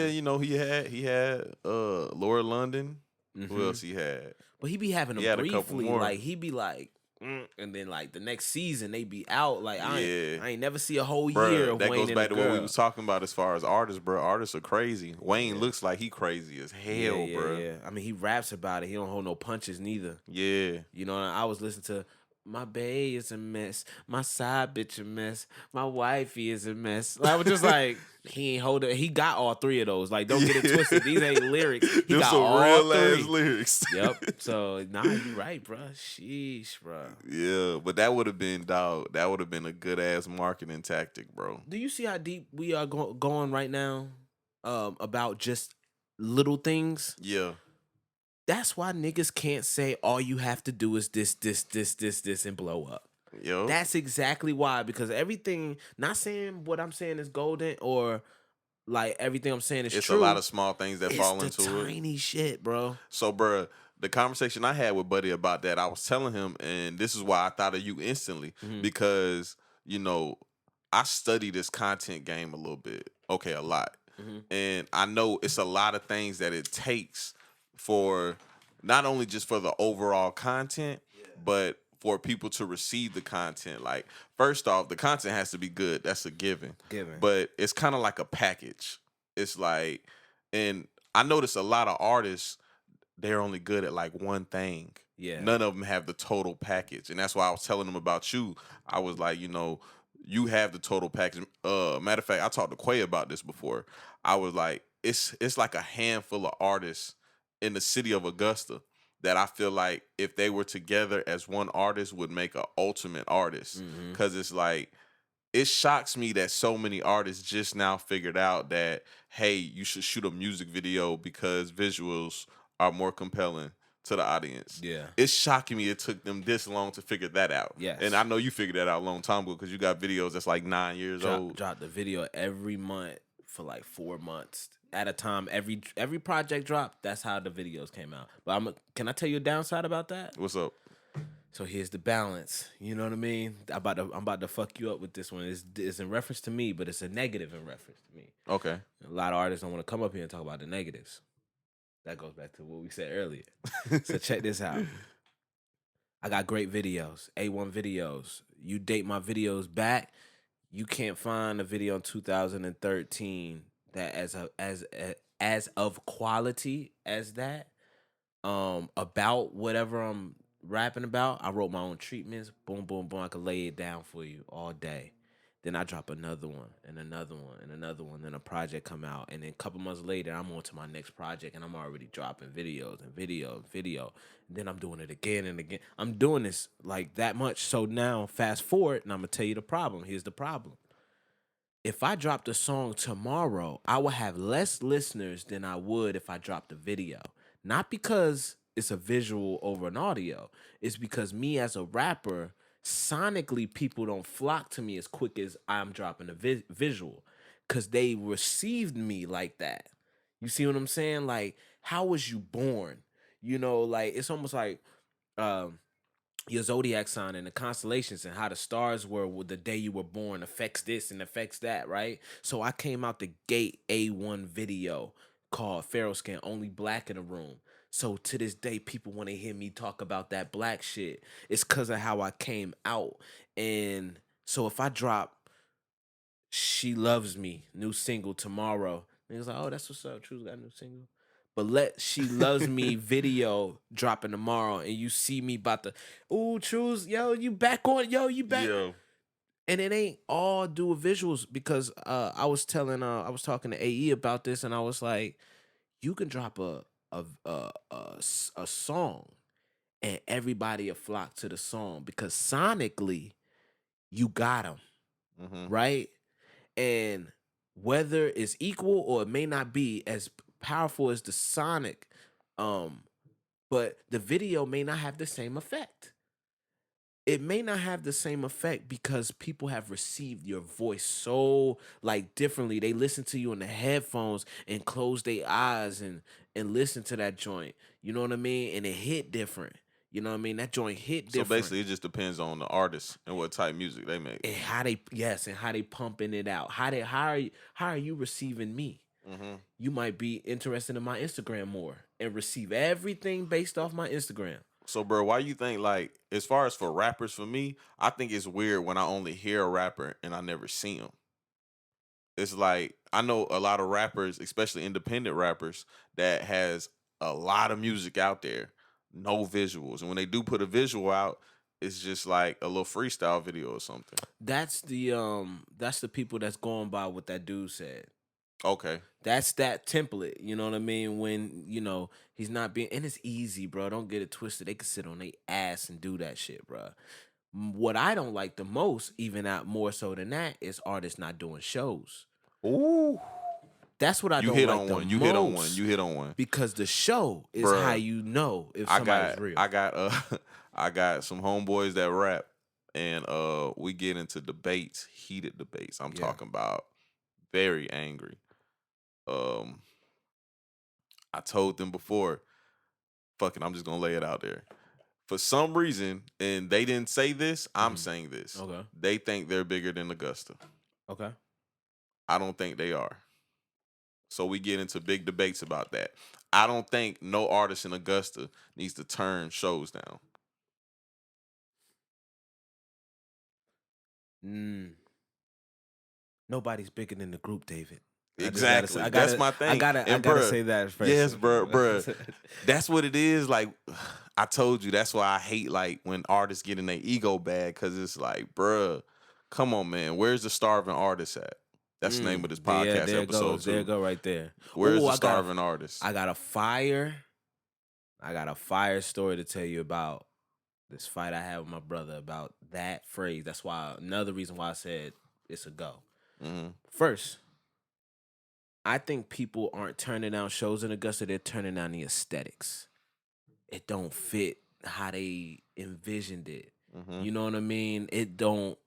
train. he had Laura London. Who Mhm. else he had? But he be having He them had a couple briefly, more. like he be like, and then like the next season they be out. Like Yeah. I ain't never see a whole year Bruh, of that Wayne goes and a back to what we girl. was talking about as far as artists, bro. Artists are crazy. Wayne Yeah. looks like he crazy as Yeah, hell, yeah, bruh. yeah. I mean, he raps about it. He don't hold no punches neither. Yeah. I was listening to my bae is a mess, my side bitch a mess, my wifey is a mess. I was just like, he ain't holding. He got all three of those. Like, don't get it twisted. These ain't lyrics. He Them got some all real three. ass lyrics. Yep. So you right, bro. Sheesh, bro. Yeah, but that would have been dog. That would have been a good ass marketing tactic, bro. Do you see how deep we are going right now? About just little things. Yeah. That's why niggas can't say all you have to do is this, and blow up. Yo. That's exactly why. Because everything, not saying what I'm saying is golden or like everything I'm saying is It's true. a lot of small things that It's fall the into it. tiny shit, bro. So, bruh, the conversation I had with Buddy about that, I was telling him, and this is why I thought of you instantly, Mhm. because, I study this content game a little bit. Okay, a lot. Mhm. And I know it's a lot of things that it takes for not only just for the overall content, but for people to receive the content. Like, first off, the content has to be good. That's a given. Given. But it's kind of like a package. It's like, and I notice a lot of artists, they're only good at like one thing. Yeah. None of them have the total package. And that's why I was telling them about you. I was like, you have the total package. Matter of fact, I talked to Quay about this before. I was like, it's like a handful of artists in the city of Augusta that I feel like if they were together as one artist would make an ultimate artist. Mm-hmm. Cause it's like it shocks me that so many artists just now figured out that hey, you should shoot a music video because visuals are more compelling to the audience. Yeah. It's shocking me it took them this long to figure that out. And I Yes. know you figured that out a long time ago because you got videos that's like 9 years old. Drop the video every month for like 4 months at a time. Every project dropped. That's how the videos came out. But can I tell you a downside about that? What's up? So here's the balance. You know what I mean? I'm about to fuck you up with this one. It's in reference to me, but it's a negative in reference to me. Okay. A lot of artists don't want to come up here and talk about the negatives. That goes back to what we said earlier. So check this out. I got great videos, A1 videos. You date my videos back, you can't find a video in 2013 that as of quality as that. About whatever I'm rapping about. I wrote my own treatments. Boom, boom, boom. I could lay it down for you all day. Then I drop another one and another one and another one. Then a project come out, and then a couple months later, I'm on to my next project, and I'm already dropping videos and video and video. And then I'm doing it again and again. I'm doing this like that much. So now, fast forward, and I'm gonna tell you the problem. Here's the problem. If I dropped a song tomorrow, I would have less listeners than I would if I dropped a video. Not because it's a visual over an audio. It's because me as a rapper, sonically, people don't flock to me as quick as I'm dropping a visual. Because they received me like that. You see what I'm saying? Like, how was you born? You know, like, it's almost like your zodiac sign and the constellations and how the stars were with the day you were born affects this and affects that, right? So I came out the gate A1 video called Pharaoh Scan, only black in the room. So to this day, people want to hear me talk about that black shit. It's because of how I came out. And so if I drop She Loves Me, new single tomorrow, niggas like, oh, that's what's up. Truez got a new single. But let She Loves Me video dropping tomorrow, and you see me about to, ooh, Truez, yo, you back on, yo, you back. Yeah. And it ain't all due with visuals because I was talking to AE about this, and I was like, you can drop a song, and everybody will flock to the song because sonically, you got them, Mm-hmm. right? And whether it's equal or it may not be as powerful as the sonic, but the video may not have the same effect. It may not have the same effect because people have received your voice so like differently. They listen to you in the headphones and close their eyes and listen to that joint. You know what I mean? And it hit different. You know what I mean? That joint hit So different. basically, it just depends on the artist and what type of music they make. And how they pumping it out. How are you receiving me? Mm-hmm. You might be interested in my Instagram more and receive everything based off my Instagram. So, bro, why you think like as far as for rappers, for me, I think it's weird when I only hear a rapper and I never see him. It's like I know a lot of rappers, especially independent rappers, that has a lot of music out there, no visuals, and when they do put a visual out, it's just like a little freestyle video or something. That's the people that's going by what that dude said. Okay. That's that template, you know what I mean? When, he's not being, and it's easy, bro. Don't get it twisted. They can sit on their ass and do that shit, bro. What I don't like the most, even out more so than that, is artists not doing shows. Ooh. That's what I You don't hit like on the one. most. You hit on one. You hit on one. Because the show is Bruh, how you know if somebody's real. I got some homeboys that rap, and we get into debates, heated debates. I'm Yeah. talking about very angry. I told them before, fuck it, I'm just gonna lay it out there. For some reason, and they didn't say this, I'm saying this. Okay. They think they're bigger than Augusta. Okay. I don't think they are. So we get into big debates about that. I don't think no artist in Augusta needs to turn shows down. Nobody's bigger than the group, David. Exactly. That's my thing. I gotta say that first. Yes, bro. That's what it is. Like, I told you, that's why I hate like when artists get in their ego bag, because it's like, bruh, come on, man. Where's the starving artist at? That's the name of this podcast there episode. There you go, right there. Where's the starving artist? I got a fire I got a fire story to tell you about this fight I had with my brother about that phrase. That's why another reason why I said it's a go. Mm-hmm. First, I think people aren't turning down shows in Augusta, they're turning down the aesthetics. It don't fit how they envisioned it. Mm-hmm. You know what I mean? It don't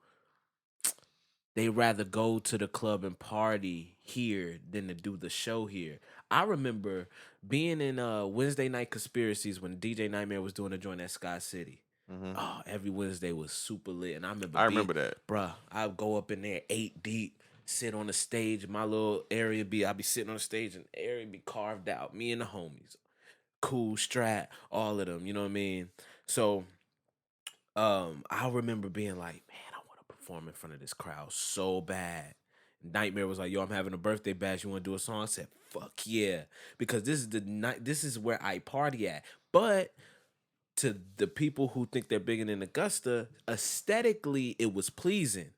they rather go to the club and party here than to do the show here. I remember being in Wednesday night conspiracies when DJ Nightmare was doing a joint at Sky City. Mm-hmm. Oh, every Wednesday was super lit. And I remember I remember that. bruh, I'd go up in there 8 deep, sit on the stage. My little area I'd be sitting on the stage and the area be carved out. Me and the homies. Cool Strat, all of them, you know what I mean? So I remember being like, man, I want to perform in front of this crowd so bad. Nightmare was like, yo, I'm having a birthday bash. You want to do a song? I said, fuck yeah. Because this is the night, this is where I party at. But to the people who think they're bigger than Augusta, aesthetically, it was pleasing.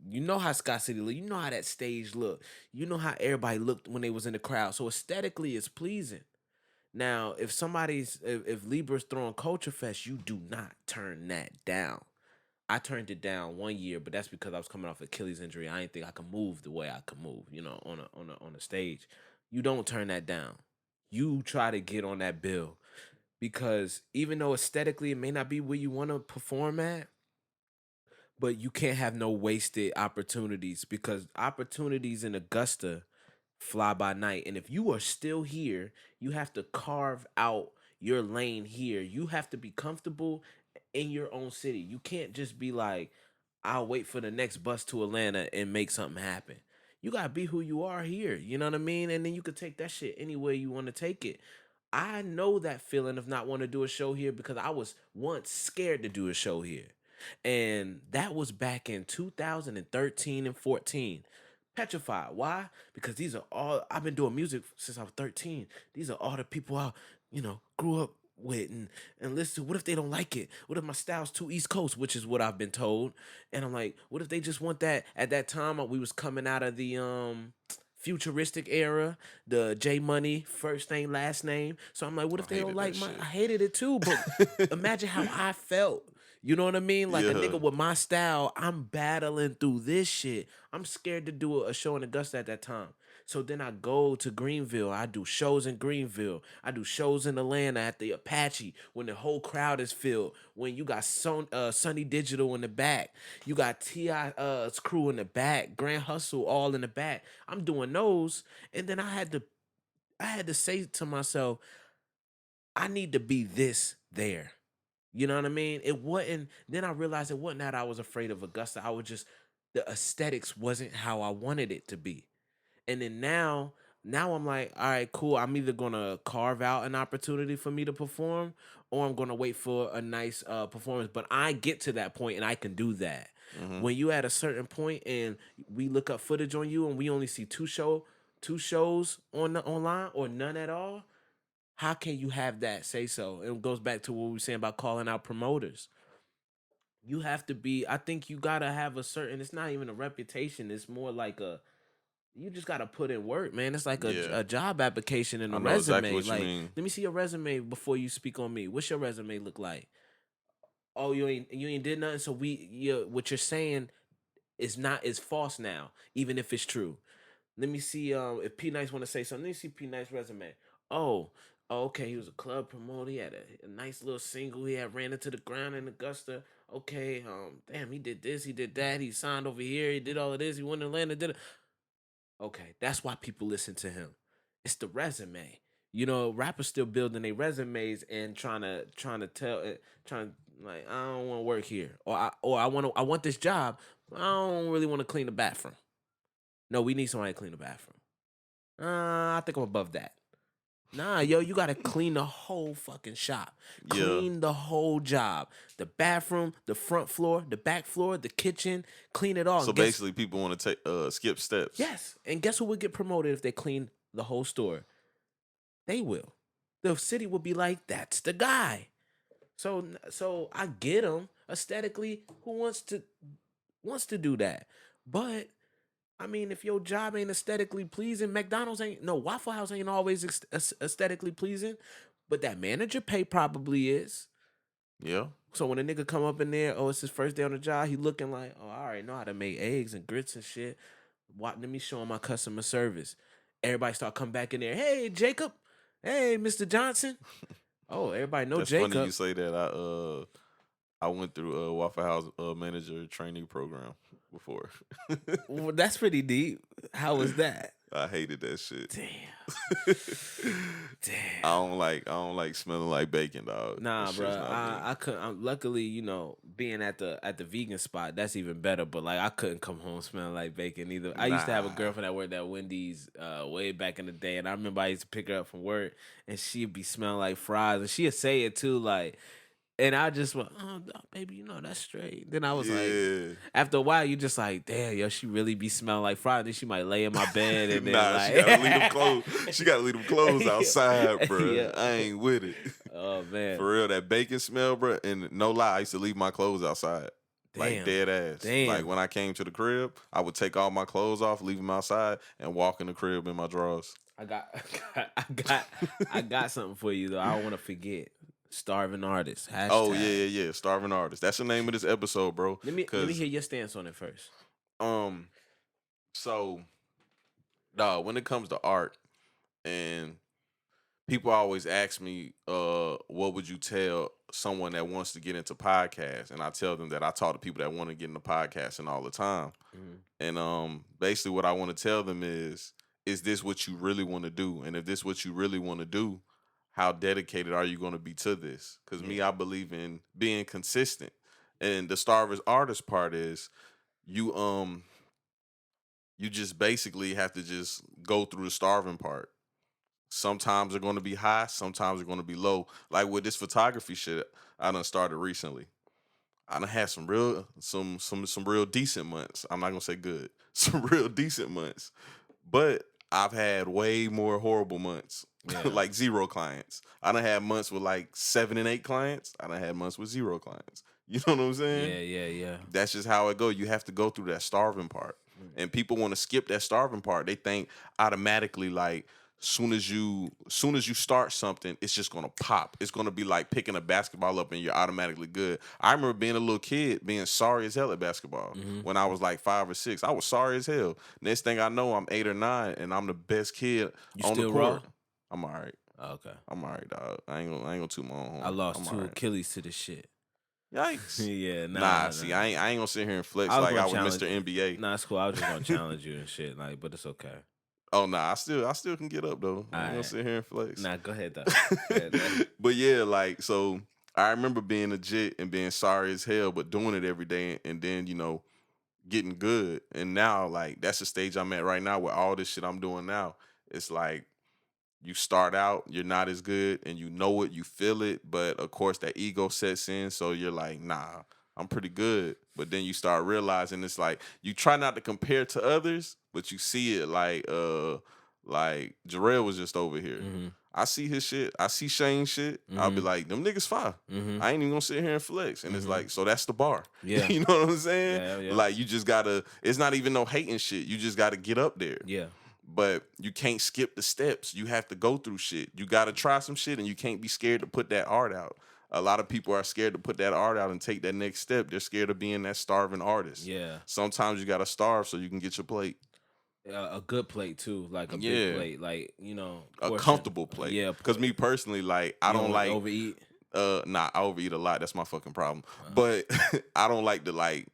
You know how Scott City look. You know how that stage looked. You know how everybody looked when they was in the crowd. So aesthetically, it's pleasing. Now, if Libra's throwing Culture Fest, you do not turn that down. I turned it down 1 year, but that's because I was coming off Achilles injury. I didn't think I could move the way I could move, on a stage. You don't turn that down. You try to get on that bill because even though aesthetically it may not be where you want to perform at, but you can't have no wasted opportunities because opportunities in Augusta fly by night. And if you are still here, you have to carve out your lane here. You have to be comfortable in your own city. You can't just be like, I'll wait for the next bus to Atlanta and make something happen. You gotta be who you are here. You know what I mean? And then you could take that shit anywhere you want to take it. I know that feeling of not wanting to do a show here because I was once scared to do a show here. And that was back in 2013 and 14. Petrified. Why? Because these are all I've been doing music since I was 13. These are all the people I, grew up with and listen to. What if they don't like it? What if my style's too East Coast, which is what I've been told? And I'm like, what if they just want that? At that time, we was coming out of the futuristic era, the J Money, first name, last name. So I'm like, what I if they don't hated that like my shit. I hated it too, but imagine how I felt. You know what I mean? Like a Yeah. nigga with my style, I'm battling through this shit. I'm scared to do a show in Augusta at that time. So then I go to Greenville. I do shows in Greenville. I do shows in Atlanta at the Apache when the whole crowd is filled. When you got Sunny Digital in the back. You got T.I.'s crew in the back. Grand Hustle all in the back. I'm doing those. And then I had to say to myself, I need to be this there. You know what I mean? It wasn't. Then I realized it wasn't that I was afraid of Augusta. I was just the aesthetics wasn't how I wanted it to be. And then now I'm like, all right, cool. I'm either gonna carve out an opportunity for me to perform, or I'm gonna wait for a nice performance. But I get to that point and I can do that. Mm-hmm. When you at a certain point and we look up footage on you and we only see two shows online or none at all, how can you have that say so? It goes back to what we were saying about calling out promoters. You have to be, I think you gotta have a certain, it's not even a reputation, it's more like you just gotta put in work, man. It's like a, Yeah. a job application and I a know exactly resume. what you Like, mean. let me see your resume before you speak on me. What's your resume look like? Oh, you ain't did nothing. So what you're saying is false now, even if it's true. Let me see if P Nice want to say something. Let me see P Nice resume. Oh, okay, he was a club promoter. He had a nice little single. He had ran into the ground in Augusta. Okay, damn, he did this, he did that, he signed over here, he did all of this, he went to Atlanta, did it. Okay, that's why people listen to him. It's the resume. Rappers still building their resumes and trying to tell it, trying like I don't want to work here, or I want this job. I don't really want to clean the bathroom. No, we need somebody to clean the bathroom. I think I'm above that. Nah, yo, you gotta clean the whole fucking shop. Yeah. Clean the whole job. The bathroom, the front floor, the back floor, the kitchen. Clean it all. So And guess basically, people want to take skip steps. yes, and guess who would get promoted if they clean the whole store? They will. The city will be like, that's the guy. So I get him aesthetically. Who wants to do that? But I mean, if your job ain't aesthetically pleasing, McDonald's ain't no Waffle House ain't always aesthetically pleasing. But that manager pay probably is. Yeah. So when a nigga come up in there, oh, it's his first day on the job, he looking like, oh, I already know how to make eggs and grits and shit. Let me show him my customer service. Everybody start coming back in there. Hey, Jacob. Hey, Mr. Johnson. Oh, everybody know That's funny you Jacob. say that. I went through a Waffle House manager training program before. Well, that's pretty deep. How was that? I hated that shit. Damn. Damn. I don't like smelling like bacon, dog. That Nah, bro. shit's not me. I couldn't. Luckily, being at the vegan spot, that's even better. But like, I couldn't come home smelling like bacon either. I used to have a Nah. girlfriend that worked at Wendy's way back in the day, and I remember I used to pick her up from work, and she'd be smelling like fries, and she'd say it too, like. And I just went, oh, baby, that's straight. Then I was like, Yeah. after a while, you just like, damn, yo, she really be smelling like fries. Then she might lay in my bed and then Nah, like, she gotta leave them clothes. She gotta leave them clothes outside, bro. Yeah. I ain't with it. Oh man, For real, that bacon smell, bro. And no lie, I used to leave my clothes outside. Like damn, dead ass. damn. Like when I came to the crib, I would take all my clothes off, leave them outside, and walk in the crib in my drawers. I got something for you though. I don't want to forget. Starving artist. Hashtag. Oh yeah. Starving artist. That's the name of this episode, bro. Let me hear your stance on it first. So, dog, when it comes to art, and people always ask me, what would you tell someone that wants to get into podcasts? And I tell them that I talk to people that want to get into podcasting all the time. Mm-hmm. And basically what I want to tell them is this what you really want to do? And if this what you really want to do, how dedicated are you going to be to this? Because me, I believe in being consistent. And the starving artist part is you just basically have to just go through the starving part. Sometimes they're going to be high, sometimes they're going to be low. Like with this photography shit, I done started recently. I done had some real decent months. I'm not gonna say good, some real decent months, but I've had way more horrible months, like 0 clients. I done had months with like 7 and 8 clients. I done had months with 0 clients. You know what I'm saying? Yeah. That's just how it go. You have to go through that starving part, and people want to skip that starving part. They think automatically like soon as you start something, it's just gonna pop. It's gonna be like picking a basketball up and you're automatically good. I remember being a little kid being sorry as hell at basketball when I was like 5 or 6. I was sorry as hell. Next thing I know, I'm 8 or 9 and I'm the best kid on the court. Raw? I'm all right. Oh, okay. I'm all right, dog. I ain't gonna toot my own horn. I lost 2 Achilles to this shit. Yikes. Yeah, nah. See, I ain't gonna sit here and flex like I was Mr. NBA. Nah, it's cool. I was just gonna challenge you and shit, like, but it's okay. Oh nah, I still can get up though. I ain't gonna sit here and flex. Nah, go ahead though. But yeah, like so I remember being legit and being sorry as hell, but doing it every day and then, getting good. And now like that's the stage I'm at right now with all this shit I'm doing now. It's like you start out, you're not as good and you know it, you feel it, but of course that ego sets in, so you're like, nah, I'm pretty good. But then you start realizing it's like you try not to compare to others, but you see it like Jarrell was just over here. Mm-hmm. I see his shit. I see Shane's shit. Mm-hmm. I'll be like, them niggas fire. Mm-hmm. I ain't even gonna sit here and flex. And it's like, so that's the bar. Yeah. You know what I'm saying? Yeah. Like you just gotta, it's not even no hating shit. You just gotta get up there. Yeah. But you can't skip the steps. You have to go through shit. You got to try some shit, and you can't be scared to put that art out. A lot of people are scared to put that art out and take that next step. They're scared of being that starving artist. Yeah. Sometimes you got to starve so you can get your plate. A good plate too, like a big plate, like a comfortable plate. Yeah. Because me personally, like I don't like overeat. I overeat a lot. That's my fucking problem. But I don't like to like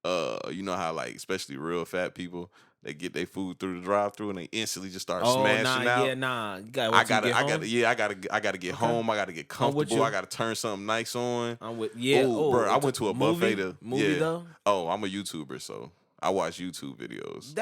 you know how like especially real fat people. They get their food through the drive-through and they instantly just start smashing out. Yeah, nah. You gotta I gotta get home. I gotta get comfortable. I gotta turn something nice on. I'm with bro. I went to a buffet to movie though. Oh, I'm a YouTuber, so I watch YouTube videos.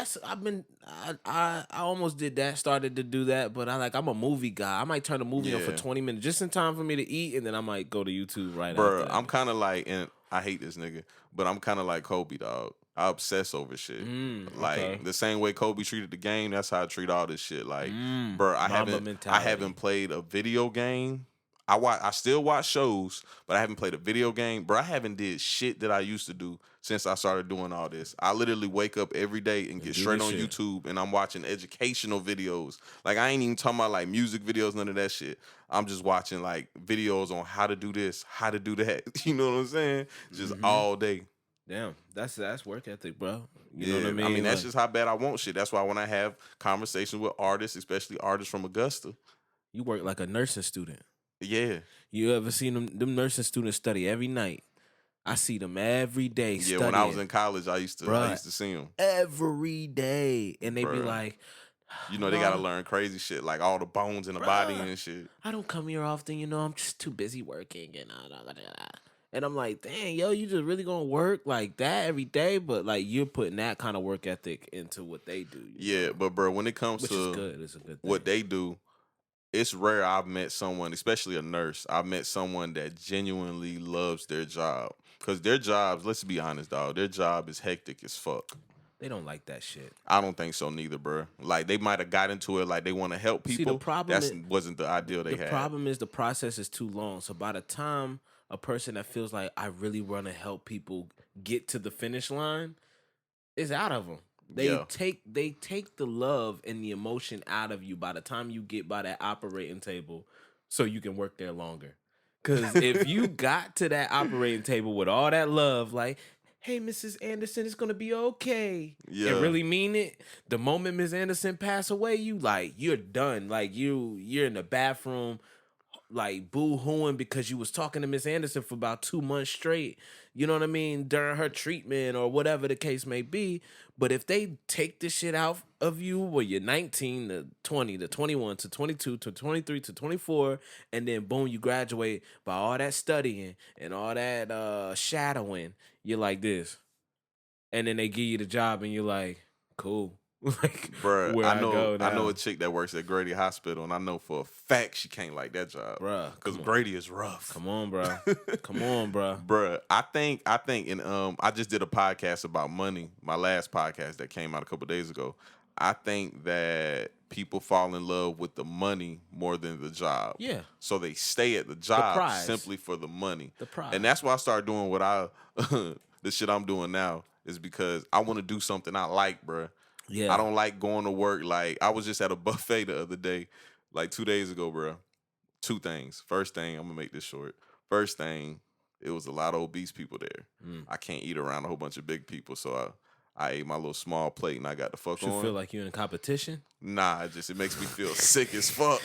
I almost did that, started to do that, but I'm a movie guy. I might turn a movie on for 20 minutes just in time for me to eat, and then I might go to YouTube right after. Bro, I'm kind of like, and I hate this nigga, but I'm kind of like Kobe, dog. I obsess over shit. Like the same way Kobe treated the game, that's how I treat all this shit. Like, bro, I haven't played a video game. I still watch shows, but I haven't played a video game. Bro, I haven't did shit that I used to do since I started doing all this. I literally wake up every day and And get do straight this on shit. YouTube and I'm watching educational videos. Like I ain't even talking about like music videos, none of that shit. I'm just watching like videos on how to do this, how to do that. You know what I'm saying? Just Mm-hmm. all day. Damn, that's work ethic, bro. You know what I Yeah, I mean mean? that's Like, just how bad I want shit. That's why when I have conversations with artists, especially artists from Augusta, you work like a nursing student. yeah, You ever seen them nursing students study every night? I see them every day yeah. When I was studying, in college, I bruh, used to see them, every day, and they be bruh. like, You know they gotta "No, learn crazy shit like all the bones in the body bruh, and shit. I don't come here often. You know, I'm just too busy working." And I'm like, "Dang, yo, you just really gonna work like that every day?" But like, you're putting that kind of work ethic into what they do, Yeah, but bro, when it comes which is to good. It's a good thing. what they do, it's rare I've met someone, especially a nurse. I've met someone that genuinely loves their job. Cause their jobs, let's be honest, dog, their job is hectic as fuck. They don't like that shit. I don't think so neither, bro. Like they might have got into it like they want to help See, the people. problem That's is wasn't the ideal they the had. problem is the process is too long. So by the time a person that feels like I really want to help people get to the finish line is out of them. Yeah. They take the love and the emotion out of you by the time you get by that operating table, so you can work there longer. Cause if you got to that operating table with all that love, like, hey, Mrs. Anderson, it's gonna be okay, and Yeah. really mean it, the moment Miss Anderson pass away, you like you're done. Like you're in the bathroom like boo hooing because you was talking to Miss Anderson for about 2 months straight. You know what I mean? During her treatment or whatever the case may be. But if they take this shit out of you where you're 19 to 20 to 21 to 22 to 23 to 24, and then boom, you graduate by all that studying and all that shadowing, you're like this. And then they give you the job and you're like, cool. Like Bruh, where I go I know a now. chick that works at Grady Hospital, and I know for a fact she can't like that job. Bruh, Cause come on. Grady is rough. Come on, bro. Come on, bro. Bruh, I think and I just did a podcast about money, my last podcast that came out a couple days ago. I think that people fall in love with the money more than the job. Yeah. So they stay at the The job prize. simply for the money. The prize. And that's why I started doing what I the shit I'm doing now is because I want to do something I like, bruh. I Yeah. don't like going to work. Like I was just at a buffet the other day, like 2 days ago, bro. Two things. First thing, I'm gonna make this short. First thing, it was a lot of obese people there. Mm. I can't eat around a whole bunch of big people, so I ate my little small plate and I got the fuck You feel on. like you're in competition? Nah, it makes me feel sick as fuck.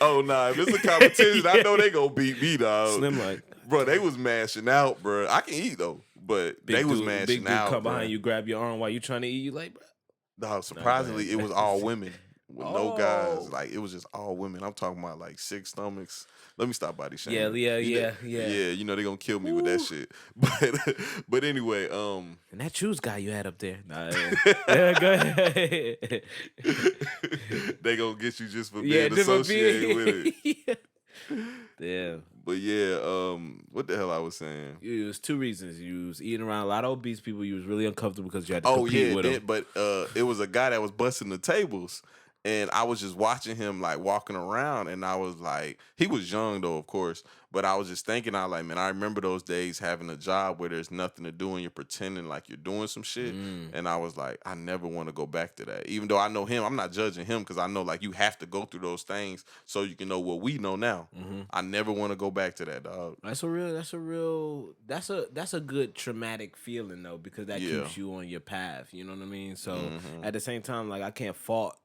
Oh nah, if it's a competition, I know they gonna beat me, dog. Slim like, Bro, they was mashing out, bro. I can eat though, but they was big mashing dude out, come bro. behind you, grab your arm while you trying to eat. You like, bro. Dog, Nah, go surprisingly, it ahead. was all women with no guys. Oh. Like it was just all women. I'm talking about like 6 stomachs. Let me stop body Yeah, shaming. yeah, You know, yeah, yeah. yeah. You know they gonna kill me with that Woo. shit. But anyway, And that Truez guy you had up there. Nah, yeah. Yeah, go ahead. they gonna get you just for Yeah, being different associated with it. being. Yeah. But yeah, what the hell I was saying? It was two reasons. You was eating around a lot of obese people. You was really uncomfortable because you had to Oh compete yeah, with them. but it was a guy that was busting the tables, and I was just watching him like walking around, and I was like, he was young though, of course, but I was just thinking, I like, man, I remember those days having a job where there's nothing to do and you're pretending like you're doing some shit, Mm. and I was like, I never want to go back to that. Even though I know him, I'm not judging him because I know like you have to go through those things so you can know what we know now. Mm-hmm. I never want to go back to that, dog. That's a good traumatic feeling though, because that Yeah. keeps you on your path. You know what I mean? So Mhm. at the same time, like I can't fault.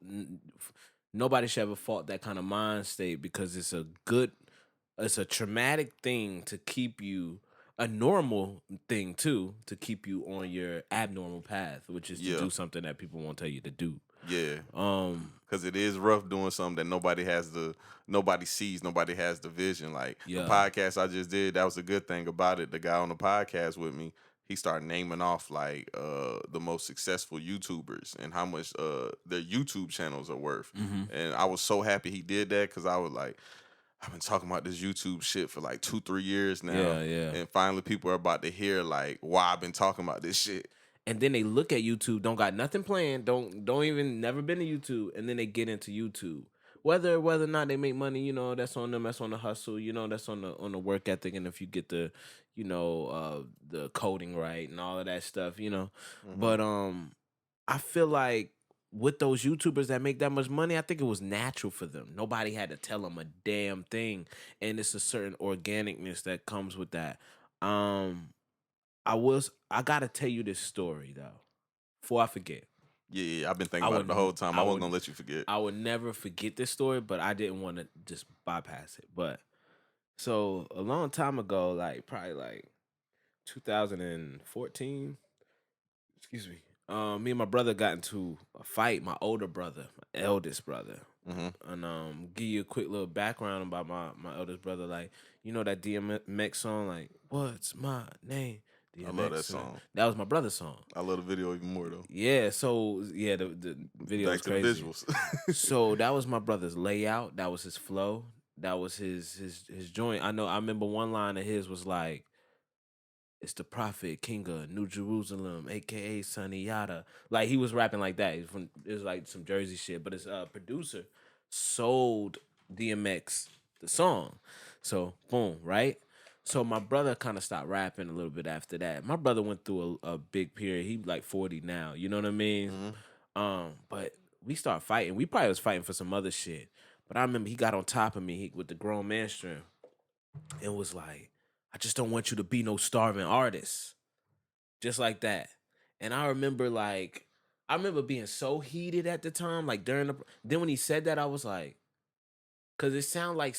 Nobody should ever fault that kind of mind state because it's a traumatic thing to keep you a normal thing too to keep you on your abnormal path, which is to Yeah. do something that people won't tell you to do. Yeah. Um, Cause it is rough doing something that nobody sees, nobody has the vision. Like the yeah, podcast I just did, that was a good thing about it. The guy on the podcast with me, he started naming off like the most successful YouTubers and how much their YouTube channels are worth. hmm And I was so happy he did that because I was like, I've been talking about this YouTube shit for like 2-3 years now. yeah, yeah. And finally people are about to hear like why I've been talking about this shit. And then they look at YouTube, don't got nothing planned, don't even never been to YouTube, and then they get into YouTube whether or not they make money, that's on them. That's on the hustle. That's on the work ethic. And if you get the coding right and all of that stuff. Hmm. But I feel like with those YouTubers that make that much money, I think it was natural for them. Nobody had to tell them a damn thing, and it's a certain organicness that comes with that. Um, I gotta tell you this story though, before I forget. Yeah, yeah, I've been thinking I about it would, the whole time. I I wasn't would, gonna let you forget. I would never forget this story, but I didn't want to just bypass it. But so a long time ago, like probably like 2014, excuse me. Me and my brother got into a fight. My older brother, my eldest brother, Hmm. and give you a quick little background about my eldest brother. Like that DMX song, like "What's My Name?" I love that DMX, and song. that was my brother's song. I love the video even more though. Yeah, so yeah, the video is Back to the crazy. visuals. So that was my brother's layout. That was his flow. That was his joint. I remember one line of his was like, "It's the prophet, king of New Jerusalem, aka Sonny Yada." Like he was rapping like that. It was like some Jersey shit. But his producer sold DMX the song. So boom, right? So my brother kind of stopped rapping a little bit after that. My brother went through a big period. He like 40 now. You know what I mean? Hmm. But we start fighting. We probably was fighting for some other shit. But I remember he got on top of me with the grown man strength and was like, "I just don't want you to be no starving artist." Just like that. And I remember being so heated at the time, like then when he said that, I was like, cause it sounded like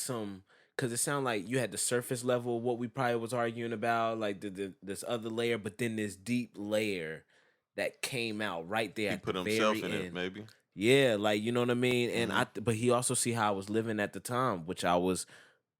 cause it sounded like you had the surface level of what we probably was arguing about, like this other layer, but then this deep layer that came out right there He at the put himself very in it, end. maybe. Yeah, like you know what I mean. And Hmm. but he also see how I was living at the time, which I was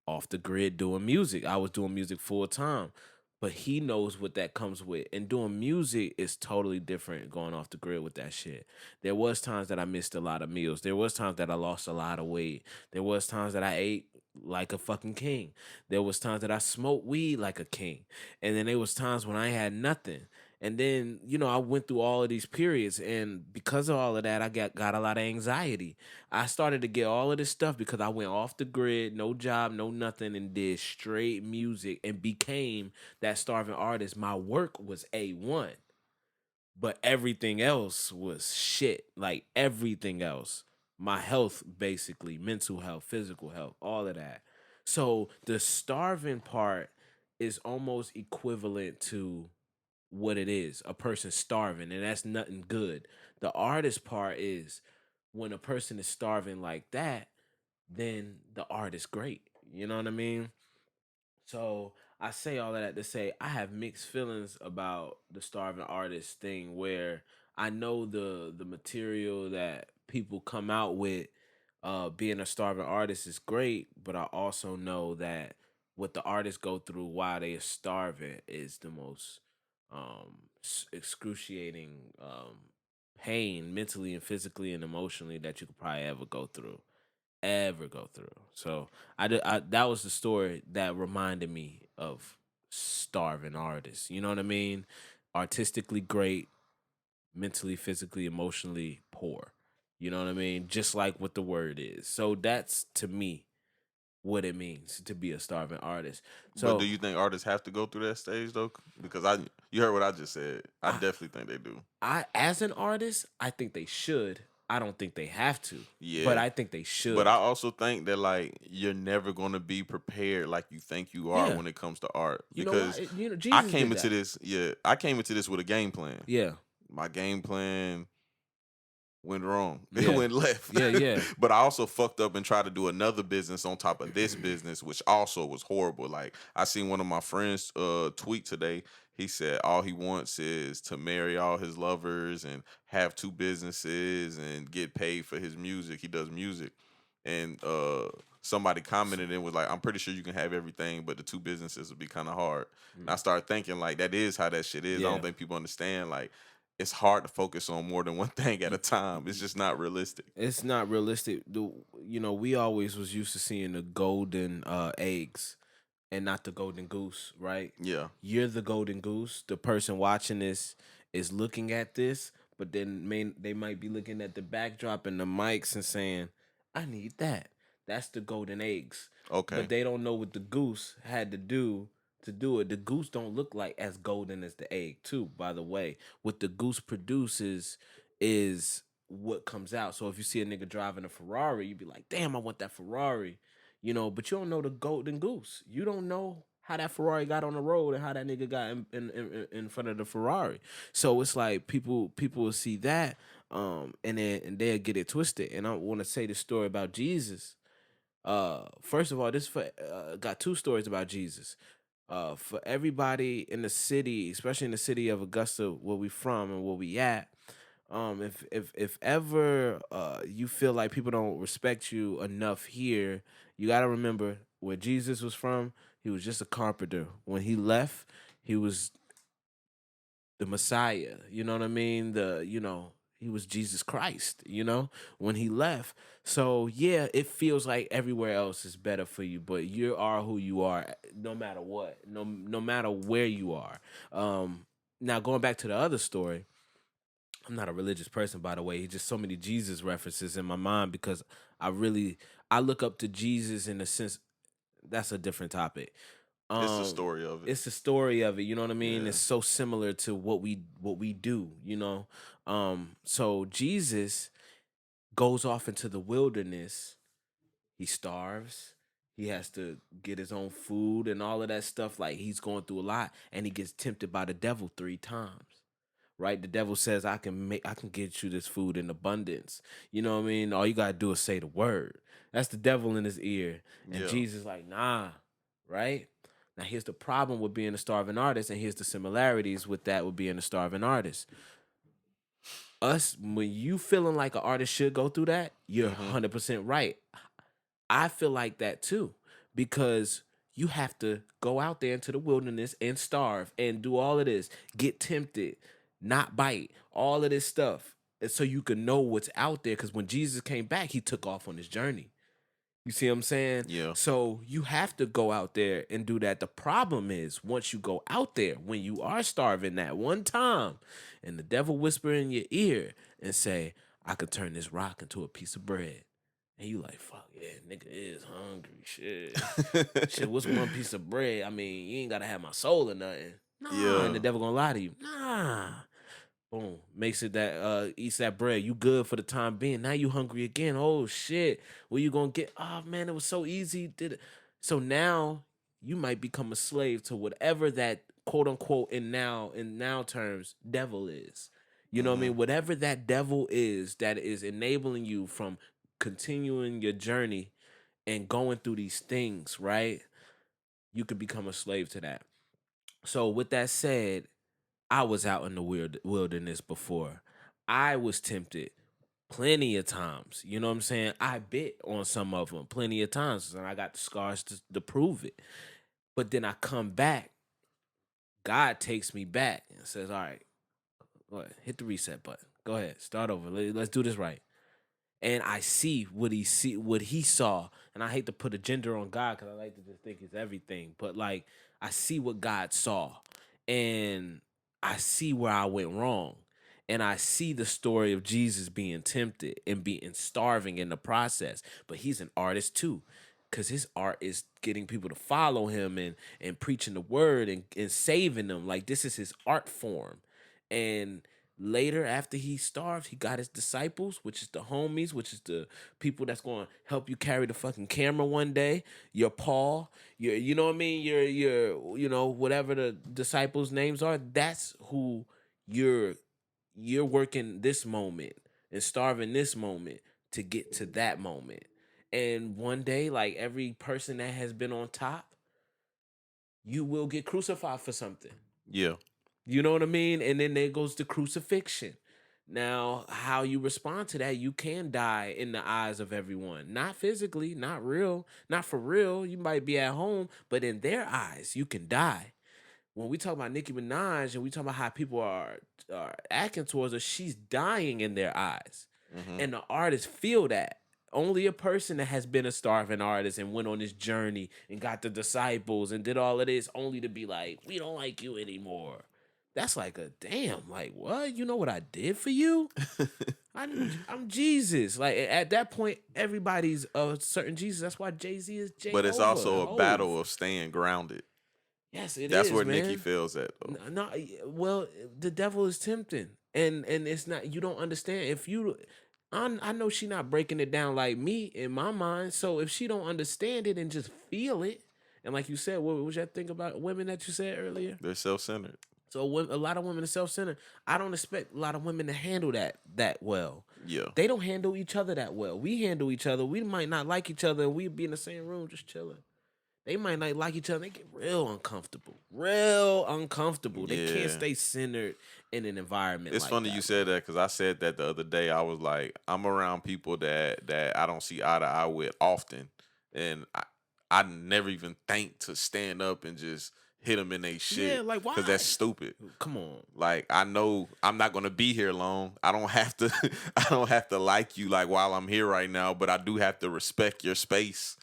off the grid doing music. I was doing music full time. But he knows what that comes with. And doing music is totally different going off the grid with that shit. There was times that I missed a lot of meals. There was times that I lost a lot of weight. There was times that I ate like a fucking king. There was times that I smoked weed like a king. And then there was times when I had nothing. And then, I went through all of these periods, and because of all of that, I got a lot of anxiety. I started to get all of this stuff because I went off the grid, no job, no nothing, and did straight music and became that starving artist. My work was A1, but everything else was shit. Like everything else. My health, basically, mental health, physical health, all of that. So the starving part is almost equivalent to what it is, a person starving, and that's nothing good. The artist part is when a person is starving like that, then the art is great. You know what I mean? So I say all of that to say I have mixed feelings about the starving artist thing, where I know the material that people come out with being a starving artist is great, but I also know that what the artists go through while they are starving is the most excruciating pain mentally and physically and emotionally that you could probably ever go through. So that was the story that reminded me of starving artists. You know what I mean? Artistically great, mentally, physically, emotionally poor. You know what I mean? Just like what the word is. So that's to me what it means to be a starving artist. But do So you think artists have to go through that stage though? Because you heard what I just said. I I definitely think they do. as an artist, I think they should. I don't think they have to, but Yeah. I think they But I should. also think that like you're never gonna be prepared like you think you are Yeah. when it comes to art. You know Because why? I Jesus came did into that. this, yeah, I came into this with a game plan. Yeah. My game plan went wrong. It Yeah. went left. Yeah, yeah. But I also fucked up and tried to do another business on top of this business, which also was horrible. Like I seen one of my friends tweet today. He said all he wants is to marry all his lovers and have two businesses and get paid for his music. He does music. And somebody commented and was like, I'm pretty sure you can have everything, but the two businesses would be kind of hard. And Mm. I started thinking like that is how that shit is. I don't Yeah. think people understand like it's hard to focus on more than one thing at a Y- time. It's y- just not realistic. It's not realistic. We always was used to seeing the golden eggs and not the golden goose, right? Yeah. You're the golden goose. The person watching this is looking at this, but then they might be looking at the backdrop and the mics and saying, I need that. That's the golden eggs. But Okay. they don't know what the goose had to do it. The goose don't look like as golden as the egg, too, by the way. What the goose produces is what comes out. So if you see a nigga driving a Ferrari, you be like, damn, I want that Ferrari. You know, but you don't know the golden goose. You don't know how that Ferrari got on the road and how that nigga got in front of the Ferrari. So it's like people will see that, and they'll get it twisted. And I want to say the story about Jesus. First of all, got two stories about Jesus. For everybody in the city, especially in the city of Augusta, where we from and where we at, if ever you feel like people don't respect you enough here, you got to remember where Jesus was from. He was just a carpenter. When he left, he was the Messiah. You know what I mean? He was Jesus Christ, when he left. So yeah, it feels like everywhere else is better for you, but you are who you are no matter what. No matter where you are. Now going back to the other story, I'm not a religious person, by the way. It's just so many Jesus references in my mind because I look up to Jesus in a sense. That's a different topic. It's the um story of it. it's the story of it, you know what I mean? Yeah. It's so similar to what we do, so Jesus goes off into the wilderness. He starves. He has to get his own food and all of that stuff. Like, he's going through a lot, and he gets tempted by the devil 3 times. Right? The devil says, I can get you this food in abundance. You know what I mean? All you gotta do is say the word. That's the devil in his ear. And Yeah. Jesus like, nah, right? Now here's the problem with being a starving artist, and here's the similarities with that with being a starving artist. Us, when you feeling like an artist should go through that, you're Mm-hmm. 100% right. I feel like that too, because you have to go out there into the wilderness and starve and do all of this, get tempted, not bite, all of this stuff, and so you can know what's out there. Because when Jesus came back, he took off on his journey. You see what I'm saying? Yeah. So you have to go out there and do that. The problem is, once you go out there, when you are starving that one time, and the devil whisper in your ear and say, I could turn this rock into a piece of bread. And you like, fuck yeah, nigga is hungry. Shit. Shit, what's one piece of bread? I mean, you ain't gotta have my soul or nothing. Nah. And Yeah. the devil gonna lie to you. Nah. Boom. Makes it that eats that bread. You good for the time being. Now you hungry again. Oh shit. Where you gonna get? Oh man, it was so easy. Did it. So now you might become a slave to whatever that quote unquote in now terms devil is. You know what I Mm-hmm. mean? Whatever that devil is that is enabling you from continuing your journey and going through these things, right? You could become a slave to that. So with that said, I was out in the wilderness before. I was tempted plenty of times. You know what I'm saying? I bit on some of them plenty of times, and I got the scars to prove it. But then I come back. God takes me back and says, "All right, go ahead, hit the reset button. Go ahead, start over. Let's do this right." And I what he saw. And I hate to put a gender on God because I like to just think it's everything. But like, I see what God saw, and I see where I went wrong. And I see the story of Jesus being tempted and being starving in the process. But he's an artist too. Cause his art is getting people to follow him and preaching the word and saving them. Like, this is his art form. And later, after he starved, he got his disciples, which is the homies, which is the people that's going to help you carry the fucking camera one day. Your Paul, you know what I mean? Your whatever the disciples' names are. That's who you're you're working this moment and starving this moment to get to that moment. And one day, like every person that has been on top, you will get crucified for something. Yeah. You know what I mean? And then there goes the crucifixion. Now, how you respond to that, you can die in the eyes of everyone. Not physically, not real, not for real. You might be at home, but in their eyes, you can die. When we talk about Nicki Minaj and we talk about how people are acting towards her, she's dying in their eyes. Mm-hmm. And the artists feel that. Only a person that has been a starving artist and went on this journey and got the disciples and did all of this only to be like, we don't like you anymore. That's like a damn, like, what? You know what I did for you? I'm Jesus. Like at that point, everybody's a certain Jesus. That's why Jay-Z is But it's Jehovah and also a Hove. battle of staying grounded. Yes, it That's is, where Nikki man. fails at though. No, well, the devil is tempting, and it's not. You don't understand. If you, I know she not breaking it down like me in my mind. So if she don't understand it and just feel it, and like you said, what was that thing about women that you said earlier? They're self-centered. So a lot of women are self-centered. I don't expect a lot of women to handle that well. Yeah. They don't handle each other that well. We handle each other. We might not like each other, and we be in the same room just chilling. They might not like each other. They get real uncomfortable. Real uncomfortable. They can't Yeah. stay centered in an environment It's like funny you that, said bro. that because I said that the other day. I was like, I'm around people that I don't see eye to eye with often, and I never even think to stand up and just hit them in their Yeah, shit like because why? that's stupid. Come on. Like I know I'm not gonna be here long. I don't have to. I don't have to like you like while I'm here right now, but I do have to respect your space.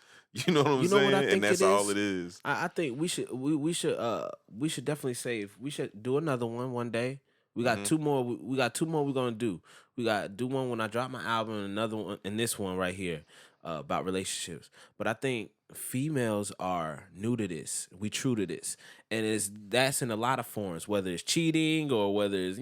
You know what I'm You know what I saying? And think it that's all is? it is. I think we should definitely save. We should do another one day. We got Hmm. two more. We got two more we're gonna do. We got do one when I drop my album and another one and this one right here about relationships. But I think females are new to this. We true to this. And that's in a lot of forms, whether it's cheating or whether it's,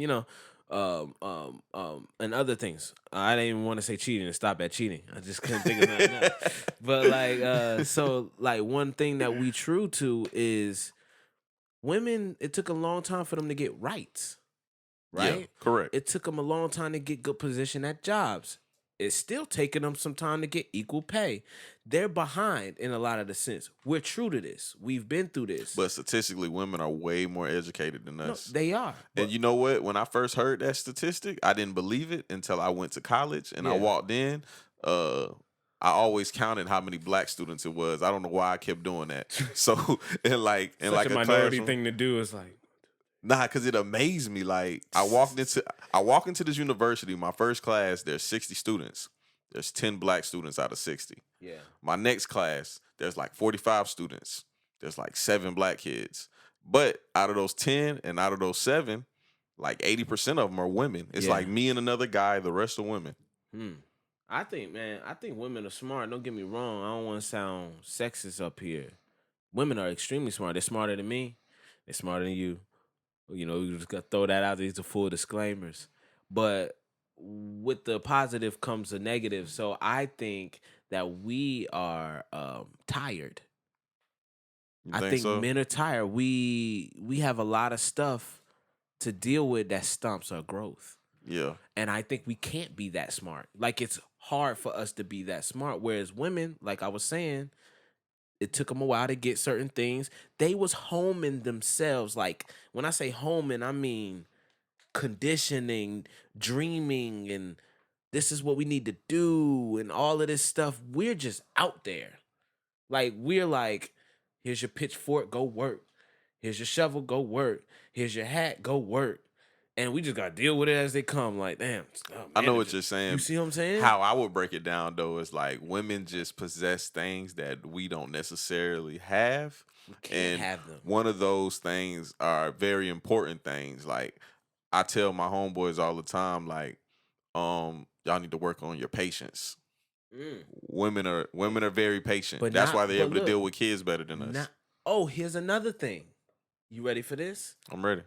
and other things. I didn't even want to say cheating and stop at cheating. I just couldn't think of nothing else. But like, so like one thing that we true to is women. It took a long time for them to get rights, Yeah, right? correct. It took them a long time to get good position at jobs. It's still taking them some time to get equal pay. They're behind in a lot of the sense. We're true to this. We've been through this. But statistically, women are way more educated than No, us. they are. And But you know what? When I first heard that statistic, I didn't believe it until I went to college and I yeah, walked in. Uh, I always counted how many black students it was. I don't know why I kept doing that. So in such like a a minority classroom, thing to do. Is like, nah, because it amazed me. Like I walk into this university. My first class, there's 60 students. There's 10 black students out of 60. yeah, My next class, there's like 45 students. There's like 7 black kids. But out of those 10 and out of those 7, like 80% of them are women. It's yeah. like me and another guy, the rest are women. Hmm. I think, man, I think women are smart. Don't get me wrong. I don't want to sound sexist up here. Women are extremely smart. They're smarter than me. They're smarter than you. You know, you just got to throw that out. These are full disclaimers. But with the positive comes the negative. So I think that we are tired. You I think think so? men are tired. We have a lot of stuff to deal with that stumps our growth. Yeah. And I think we can't be that smart. Like it's hard for us to be that smart. Whereas women, like I was saying, it took them a while to get certain things. They was homing themselves. Like when I say homing, I mean conditioning, dreaming, and this is what we need to do, and all of this stuff. We're just out there. Like we're like, here's your pitchfork, go work. Here's your shovel, go work. Here's your hat, go work. And we just gotta deal with it as they come. Like, damn, oh, I know what manager. you're You saying. see what I'm saying? How I would break it down though is like women just possess things that we don't necessarily have. We can't And have them. one of those things are very important things. Like I tell my homeboys all the time, like, y'all need to work on your patience. Mm. Women are very patient. But That's not why they're but able to look, deal with kids better than us. not oh, here's another thing. You ready for this? I'm ready.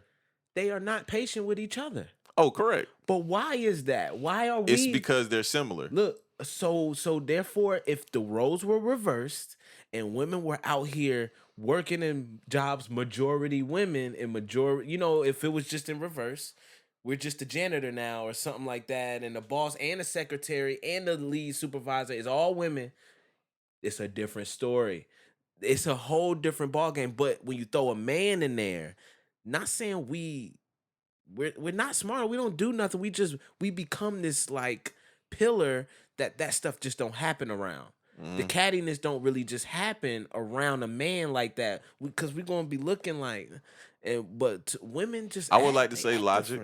They are not patient with each other. Oh, correct. But why is that? Why are It's we because they're similar. look so therefore if the roles were reversed and women were out here working in jobs majority women and majority if it was just in reverse, we're just a janitor now or something like that, and the boss and the secretary and the lead supervisor is all women, it's a different story. It's a whole different ballgame. But when you throw a man in there, not saying we're not smart. We don't do nothing. We become this like pillar that stuff just don't happen around. The Mhm. cattiness don't really just happen around a man like that because we're gonna be looking like, but women just I would like to they say act logic.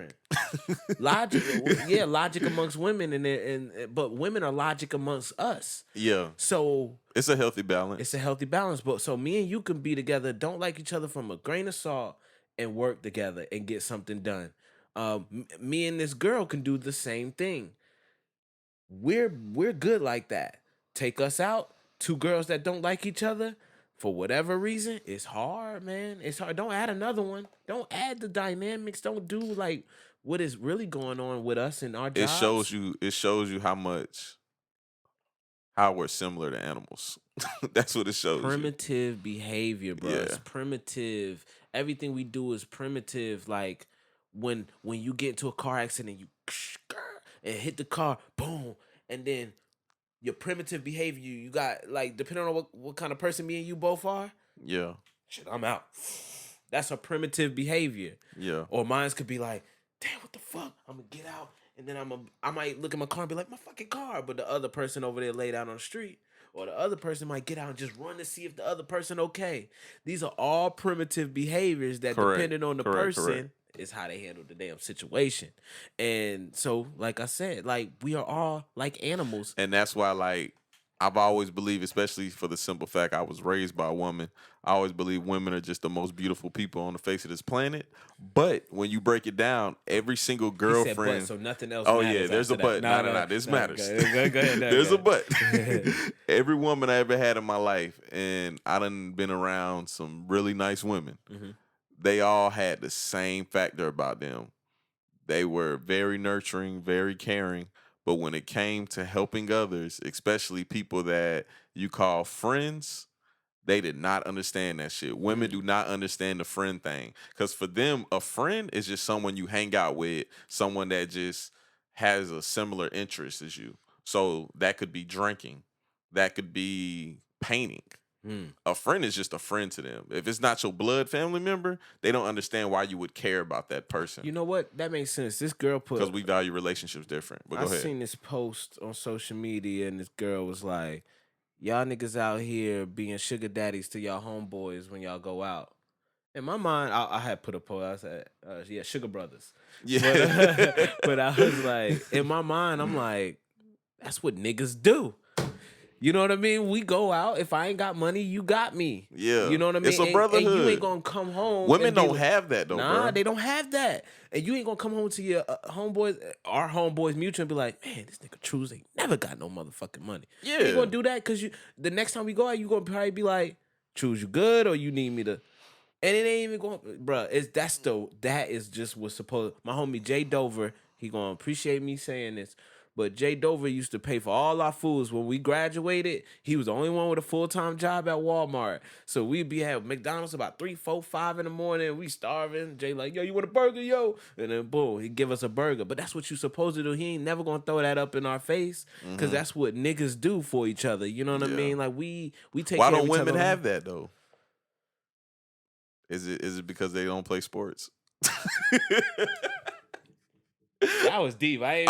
different. Logic, yeah, logic amongst women but women are logic amongst us. Yeah, So it's a healthy it's a balance. healthy balance. But so me and you can be together, don't like each other from a grain of salt, and work together and get something done. Me and this girl can do the same thing. We're good like that. Take us out, two girls that don't like each other for whatever reason, it's hard, man. It's hard. Don't add another one. Don't add the dynamics. Don't do like what is really going on with us in our It shows jobs. you. It shows you how we're similar to animals. That's what it shows you. Primitive behavior, bro. Yeah. It's primitive. Everything we do is primitive. Like when you get into a car accident, you and hit the car, boom, and then your primitive behavior, you got like depending on what kind of person me and you both are, Yeah. shit, I'm out. That's a primitive behavior. Yeah. Or mine's could be like, damn, what the fuck? I'm gonna get out, and then I might look at my car and be like, my fucking car. But the other person over there laid out on the street, or the other person might get out and just run to see if the other person okay. These are all primitive behaviors that, Correct. depending on the Correct. person, Correct. is how they handle the damn situation. And so, like I said, like we are all like animals. And that's why, like, I've always believed, especially for the simple fact I was raised by a woman, I always believe women are just the most beautiful people on the face of this planet. But when you break it down, every single He said, girlfriend. but, so nothing else. Oh matters yeah, there's a after that. but. No. This matters. Go ahead, There's go a but. ahead. Every woman I ever had in my life, and I done been around some really nice women. Mhm. They all had the same factor about them. They were very nurturing, very caring. But when it came to helping others, especially people that you call friends, they did not understand that shit. Women do not understand the friend thing. Because for them, a friend is just someone you hang out with, someone that just has a similar interest as you. So that could be drinking, that could be painting. Mm. A friend is just a friend to them. If it's not your blood family member, they don't understand why you would care about that person. You know what? That makes sense. This girl Because put. we value relationships different. But I go ahead. seen this post on social media, and this girl was like, "Y'all niggas out here being sugar daddies to y'all homeboys when y'all go out." In my mind, I had put a post. I said, "Yeah, sugar brothers." Yeah. But I was like, in my mind, I'm like, "That's what niggas do." You know what I mean? We go out. If I ain't got money, you got me. Yeah. You know what I mean? It's a And you brotherhood. ain't gonna come home. Women and be don't like- have that though, Nah, bro. they don't have that. And you ain't gonna come home to your homeboys, our homeboys mutual, and be like, man, this nigga Truez ain't never got no motherfucking money. You ain't Yeah. gonna do that because the next time we go out, you gonna probably be like, Truez, you good or you need me to? And it ain't even going, bruh. That is just what's supposed. My homie Jay Dover, he gonna appreciate me saying this. But Jay Dover used to pay for all our foods when we graduated. He was the only one with a full-time job at Walmart. So we'd be at McDonald's about 3, 4, 5 in the morning. We starving. Jay like, yo, you want a burger, yo? And then boom, he give us a burger. But that's what you supposed to do. He ain't never gonna throw that up in our face because that's what niggas do for each other. You know what I Yeah. mean? Like we take. Why care of don't each women other. have that though? Is it because they don't play sports? That was deep. I'm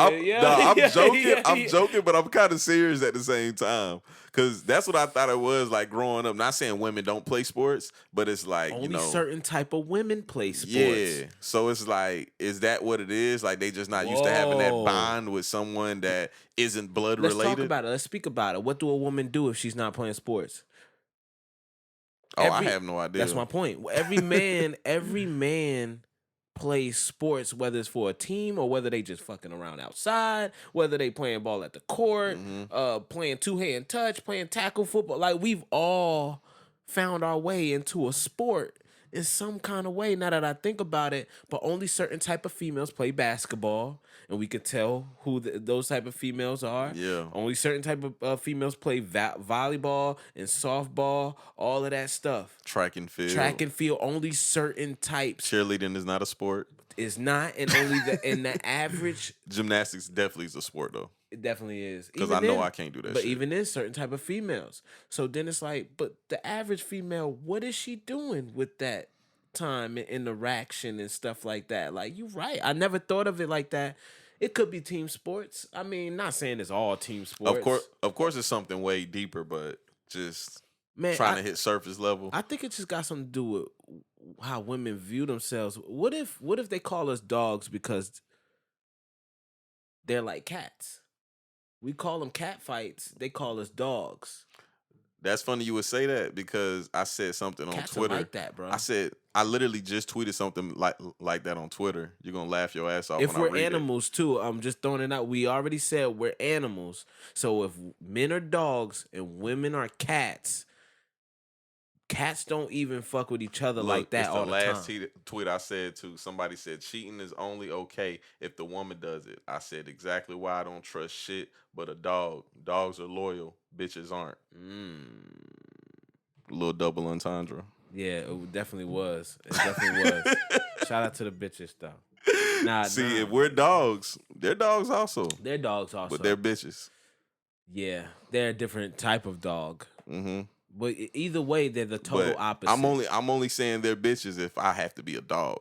joking. I'm joking, but I'm kind of serious at the same time because that's what I thought it was like growing up. Not saying women don't play sports, but it's like Only certain type of women play sports. Yeah, so it's like, is that what it is? Like they just not used to having that Whoa. bond with someone that isn't blood Let's related. talk about it. Let's speak about it. What do a woman do if she's not playing sports? I have no idea. That's my point. Every man plays sports, whether it's for a team or whether they just fucking around outside, whether they playing ball at the court, playing two-hand touch, playing tackle football. Like we've all found our way into a sport in some kind of way. Now that I think about it, but only certain type of females play basketball, and we could tell who those type of females are. Yeah. Only certain type of females play volleyball and softball, all of that stuff. Track and field. Track and field, only certain types. Cheerleading is not a sport. Is not, and only the average. Gymnastics definitely is a sport though. It definitely is. Because Even I know then- I can't do that But shit. even then, certain type of females. So then it's like, but the average female, what is she doing with that time and interaction and stuff like that? Like, you right. I never thought of it like that. It could be team sports. I mean, not saying it's all team sports. Of course, it's something way deeper, but just Man, trying to hit surface level. I think it just got something to do with how women view themselves. What if they call us dogs because they're like cats? We call them cat fights. They call us dogs. That's funny you would say that because I said something on Cats are Twitter. like that, bro. I said I literally just tweeted something like that on Twitter. You're gonna laugh your ass off If when I we're read it. animals too, I'm just throwing it out. We already said we're animals. So if men are dogs and women are cats, cats don't even fuck with each other Look, like that it's the all the last time. tweet I said too. Somebody said cheating is only okay if the woman does it. I said exactly why I don't trust shit but a dog. Dogs are loyal, bitches aren't. A little double entendre. Yeah, it definitely was. It definitely was. Shout out to the bitches though. See, Nah. if we're dogs, they're dogs also, They're dogs but they're also. bitches. Yeah, they're a different type of dog. Hmm. But either way, they're the total But I'm opposite. only saying they're bitches if I have to be a dog.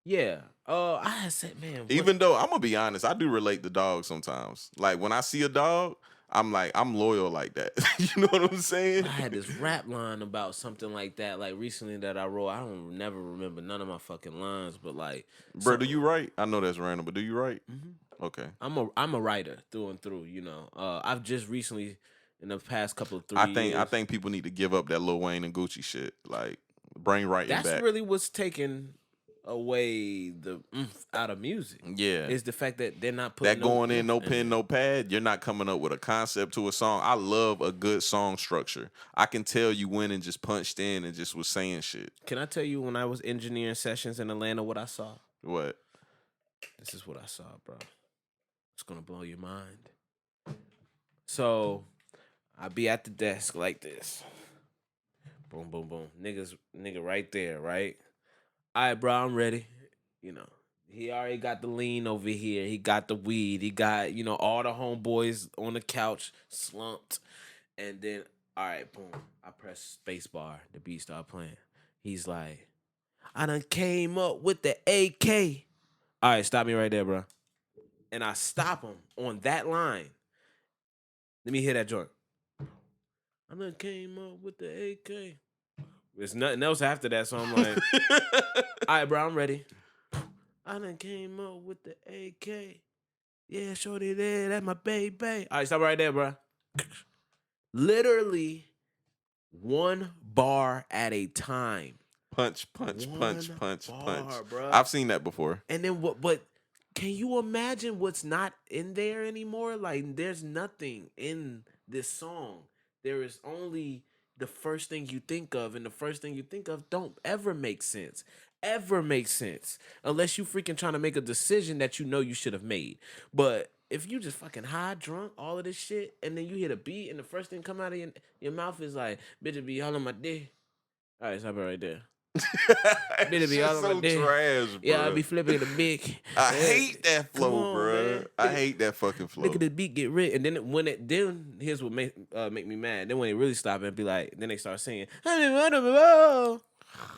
Yeah. I had said, man, what? Even though I'm gonna be honest, I do relate to dogs sometimes. Like when I see a dog, I'm like I'm loyal like that. You know what I'm saying? I had this rap line about something like that, like recently that I wrote. I don't never remember none of my fucking lines, but like Bro, do something. you write? I know that's random, but do you write? Okay. I'm a writer through and through. I've just recently, in the past couple of I 3 think I years, think people need to give up that Lil Wayne and Gucci shit. Like bring writing that's back. really what's taking away the out of music. Yeah. Is the fact that they're not putting That no going in, no in pen, it. no pad, you're not coming up with a concept to a song. I love a good song structure. I can tell you went and just punched in and just was saying shit. Can I tell you when I was engineering sessions in Atlanta what I saw? What? This is what I saw, bro. It's gonna blow your mind. So I be at the desk like this. Boom, boom, boom. Nigga right there, right? All right, bro, I'm ready. You know, he already got the lean over here. He got the weed. He got, all the homeboys on the couch slumped. And then, all right, boom. I press space bar. The beat start playing. He's like, I done came up with the AK. All right, stop me right there, bro. And I stop him on that line. Let me hear that joint. I done came up with the AK. There's nothing else after that, so I'm like, all right, bro, I'm ready. I done came up with the AK. Yeah, shorty there, that's my baby. All right, stop right there, bro. Literally one bar at a time. Punch, punch, punch, One punch, punch. bar, bro. I've seen that before. And then what? But can you imagine what's not in there anymore? Like, there's nothing in this song. There is only the first thing you think of, and the first thing you think of don't ever make sense. Ever make sense. Unless you freaking trying to make a decision that you know you should have made. But if you just fucking high, drunk, all of this shit, and then you hit a beat, and the first thing come out of your mouth is like, bitch, it be all on my dick. All right, stop it right there. It's Be all just on my so dick. trash, Yeah, I bro. be flipping the big. I hate that Come flow, on, bro. man. I hate that fucking Look flow. at the beat get rich, and then here's what make me mad. Then when they really stop and be like, then they start singing. All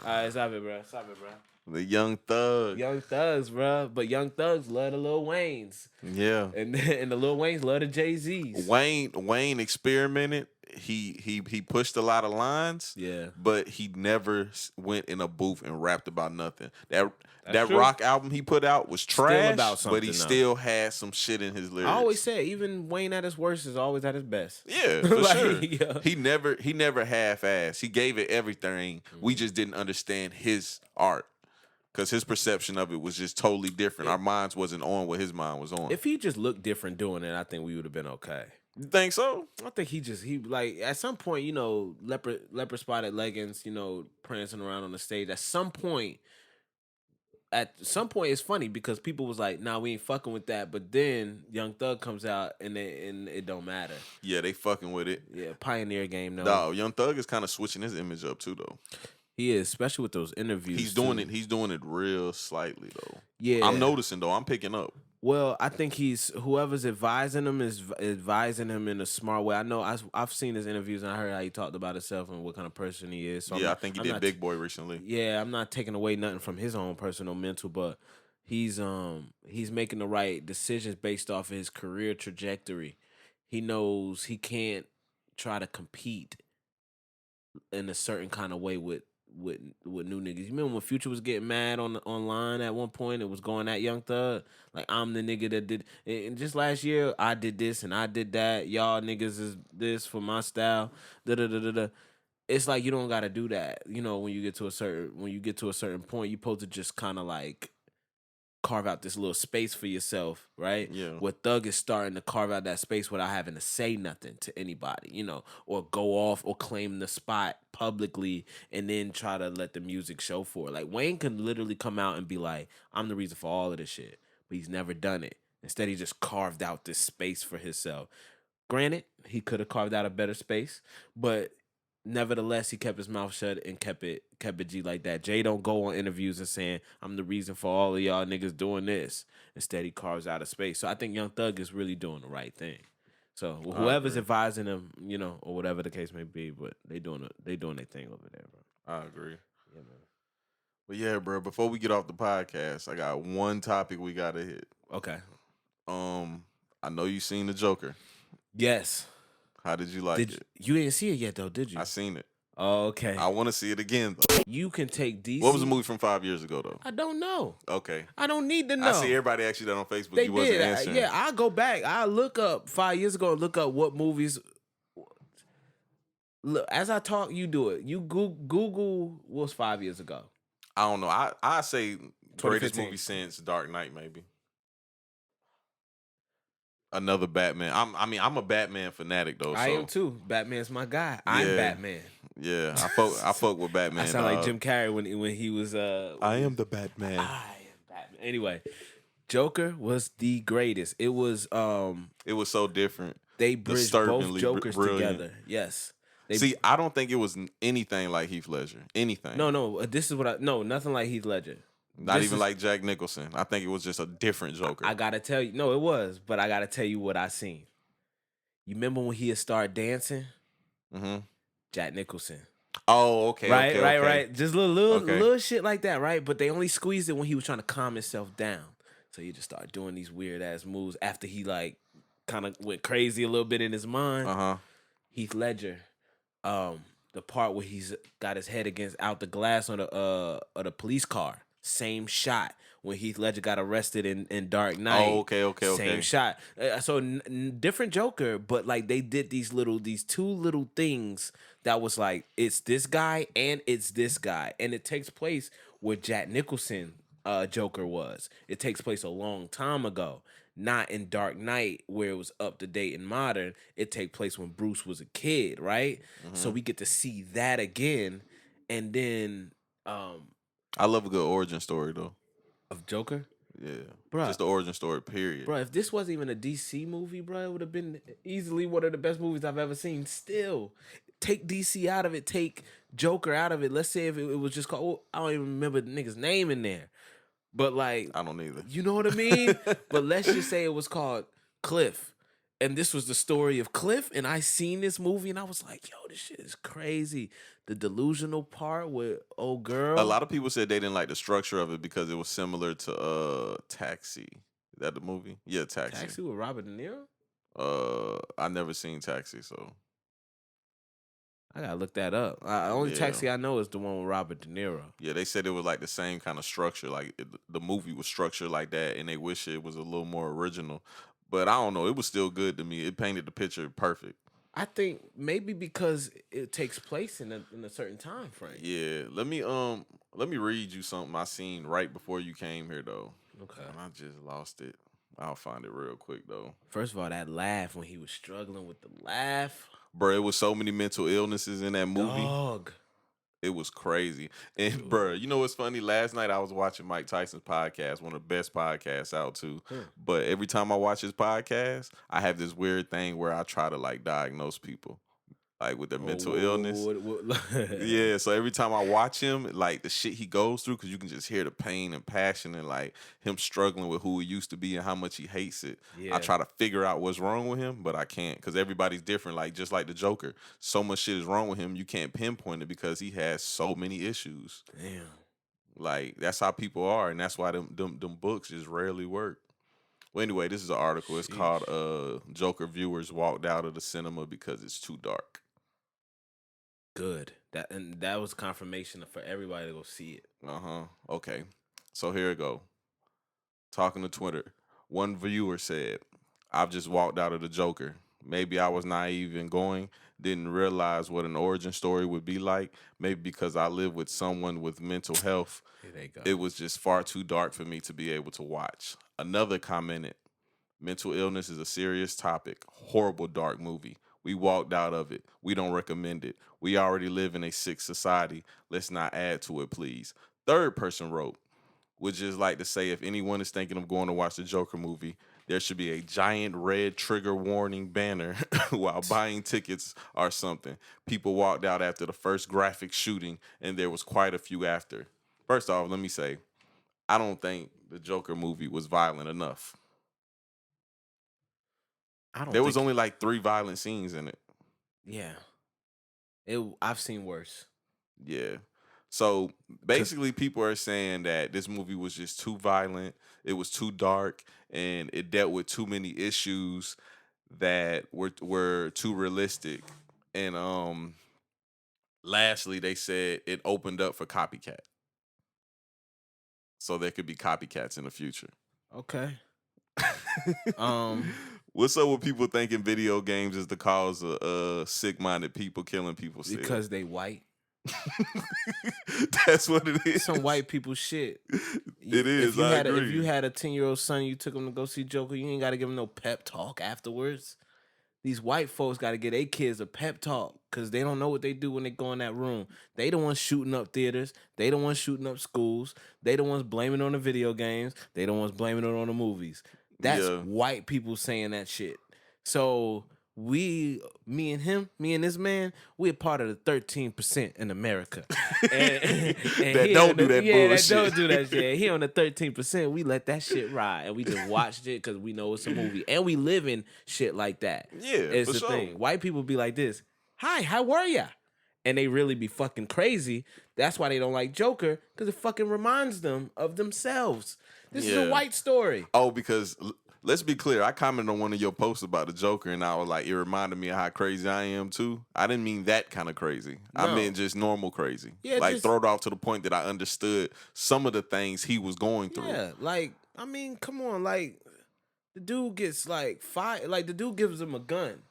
right, stop it, bro. Stop it, bro. The Young Thug. Young Thugs, bro. But Young Thugs love the Lil Waynes, Yeah. and the Lil Waynes love the Jay-Z's. Wayne experimented. He pushed a lot of lines. Yeah. But he never went in a booth and rapped about nothing. That true. rock album he put out was trash, about but he something, though. still had some shit in his lyrics. I always say, even Wayne at his worst is always at his best. Yeah, for Like, sure. yeah. He never half-assed. He gave it everything. We just didn't understand his art. Because his perception of it was just totally different. Our minds wasn't on what his mind was on. If he just looked different doing it, I think we would have been okay. You think so? I think he like at some point, leopard spotted leggings, prancing around on the stage. At some point, it's funny because people was like, "Nah, we ain't fucking with that." But then Young Thug comes out and it don't matter. Yeah, they fucking with it. Yeah, pioneer game though. No, Young Thug is kind of switching his image up too, though. He is, especially with those interviews. He's doing it. He's doing it real slightly though. Yeah, I'm noticing though. I'm picking up. Well, I think whoever's advising him is advising him in a smart way. I know I've seen his interviews and I heard how he talked about himself and what kind of person he is. So yeah, I think he did Big Boy recently. Yeah, I'm not taking away nothing from his own personal mental, but he's making the right decisions based off of his career trajectory. He knows he can't try to compete in a certain kind of way with with new niggas. You remember when Future was getting mad online at one point? It was going at Young Thug like I'm the nigga that did. And just last year, I did this and I did that. Y'all niggas is this for my style. Da da da da da. It's like you don't got to do that. You know, when you get to a certain point, you supposed to just kind of like carve out this little space for yourself, right? Yeah. Where Thug is starting to carve out that space without having to say nothing to anybody, you know, or go off or claim the spot publicly and then try to let the music show for it. Like Wayne can literally come out and be like, I'm the reason for all of this shit, but he's never done it. Instead, he just carved out this space for himself. Granted, he could have carved out a better space, but nevertheless, he kept his mouth shut and kept it G like that. Jay don't go on interviews and saying, I'm the reason for all of y'all niggas doing this. Instead, he carves out a space. So I think Young Thug is really doing the right thing. So whoever's advising him, you know, or whatever the case may be, but they doing their thing over there, bro. I agree. Yeah, man. But yeah, bro, before we get off the podcast, I got one topic we gotta hit. Okay. I know you seen the Joker. Yes. How did you like it? You didn't see it yet though, did you? I seen it. Oh, okay. I want to see it again though. You can take DC. What was the movie from 5 years ago though? I don't know. Okay. I don't need to know. I see everybody ask you that on Facebook. They You wasn't did. answering. Yeah, I'll go back. I'll look up 5 years ago and look up what movies. Look, as I talk, you do it. You Google what was 5 years ago. I don't know. I say greatest 2015. movie since Dark Knight, maybe. Another Batman. I'm a Batman fanatic though. I so. am too. Batman's my guy. I'm Yeah. Batman. Yeah, I fuck with Batman. I sound like Jim Carrey when he was. I am the Batman. I am Batman. Anyway, Joker was the greatest. It was It was so different. they bridged both Disturbingly Jokers brilliant. together. Yes. See, I don't think it was anything like Heath Ledger. Anything. No. This is what nothing like Heath Ledger. Not even like Jack Nicholson. I think it was just a different Joker. I gotta tell you, no, it was, but I gotta tell you what I seen. You remember when he had started dancing? Mm-hmm. Jack Nicholson. Oh, okay. Right. Just little Okay. little shit like that, right? But they only squeezed it when he was trying to calm himself down. So he just started doing these weird ass moves after he like kind of went crazy a little bit in his mind. Uh-huh. Heath Ledger, the part where he's got his head against out the glass on the police car. Same shot when Heath Ledger got arrested in Dark Knight. Oh, okay. Same shot. So different Joker, but like they did these two little things that was like it's this guy and it's this guy, and it takes place where Jack Nicholson Joker was. It takes place a long time ago, not in Dark Knight where it was up to date and modern. It takes place when Bruce was a kid, right? Mm-hmm. So we get to see that again, and then I love a good origin story though. of Joker. Yeah. Bruh. Just the origin story, period. Bro, if this wasn't even a DC movie, bro, it would have been easily one of the best movies I've ever seen. Still, take DC out of it, take Joker out of it. Let's say if it was just called, I don't even remember the nigga's name in there. But like, I don't either. you know what I mean? But let's just say it was called Cliff. And this was the story of Cliff. And I seen this movie and I was like, yo, this shit is crazy. The delusional part with old girl. A lot of people said they didn't like the structure of it because it was similar to Taxi. Is that the movie? Yeah, Taxi. Taxi with Robert De Niro? I never seen Taxi, so I gotta look that up. Only Yeah. Taxi I know is the one with Robert De Niro. yeah, they said it was like the same kind of structure, like the movie was structured like that, and they wish it was a little more original. But I don't know, it was still good to me. It painted the picture perfect. I think maybe because it takes place in a certain time frame. Yeah, let me read you something I seen right before you came here though. Okay. And I just lost it. I'll find it real quick though. First of all, that laugh when he was struggling with the laugh. Bro, it was so many mental illnesses in that movie. Dog. It was crazy. And bro, you know what's funny? Last night I was watching Mike Tyson's podcast, one of the best podcasts out too. But every time I watch his podcast, I have this weird thing where I try to like diagnose people like with their mental illness. Yeah, so every time I watch him, like the shit he goes through, because you can just hear the pain and passion and like him struggling with who he used to be and how much he hates it. Yeah. I try to figure out what's wrong with him, but I can't because everybody's different. Like just like the Joker, so much shit is wrong with him, you can't pinpoint it because he has so many issues. Damn. Like that's how people are, and that's why them books just rarely work. Well, anyway, this is an article. It's called "Joker viewers walked out of the cinema because it's too dark." good. That was confirmation for everybody to go see it. Okay. So here we go. Talking to Twitter, one viewer said, "I've just walked out of the Joker. Maybe I was naive in going, didn't realize what an origin story would be like. Maybe because I live with someone with mental health, Here they go. it was just far too dark for me to be able to watch." Another commented, "Mental illness is a serious topic. Horrible dark movie. We walked out of it. We don't recommend it. We already live in a sick society. Let's not add to it, please." Third person wrote, "Would just like to say if anyone is thinking of going to watch the Joker movie, there should be a giant red trigger warning banner while buying tickets or something. People walked out after the first graphic shooting, and there was quite a few after." First off, let me say, I don't think the Joker movie was violent enough. I don't There was think. only like 3 violent scenes in it. Yeah, I've seen worse. Yeah. So Cause basically, people are saying that this movie was just too violent, it was too dark, and it dealt with too many issues that were too realistic. And lastly, they said it opened up for copycat. So there could be copycats in the future. okay. Um, What's up with people thinking video games is the cause of sick-minded people killing people still? because they white. That's what it is. Some white people shit. It is. I If you agree. had a 10-year-old son, you took him to go see Joker, you ain't got to give him no pep talk afterwards. These white folks got to give their kids a pep talk because they don't know what they do when they go in that room. They the ones shooting up theaters. They the ones shooting up schools. They the ones blaming on the video games. They the ones blaming it on the movies. That's Yeah. white people saying that shit. So me and this man, we a part of the 13% in America. And That don't do that that bullshit. don't do that shit. He on the 13%. We let that shit ride, and we just watched it because we know it's a movie, and we live in shit like that. Yeah, It's for the sure. thing. White people be like this. Hi, how were ya? And they really be fucking crazy. That's why they don't like Joker, because it fucking reminds them of themselves. This is a Yeah. white story. Oh, because let's be clear. I commented on one of your posts about the Joker, and I was like, it reminded me of how crazy I am too. I didn't mean that kind of crazy. I No. meant just normal crazy. Yeah, like just- throw it off to the point that I understood some of the things he was going through. Yeah, like, I mean, come on, like, the dude gets like fired. Like, the dude gives him a gun,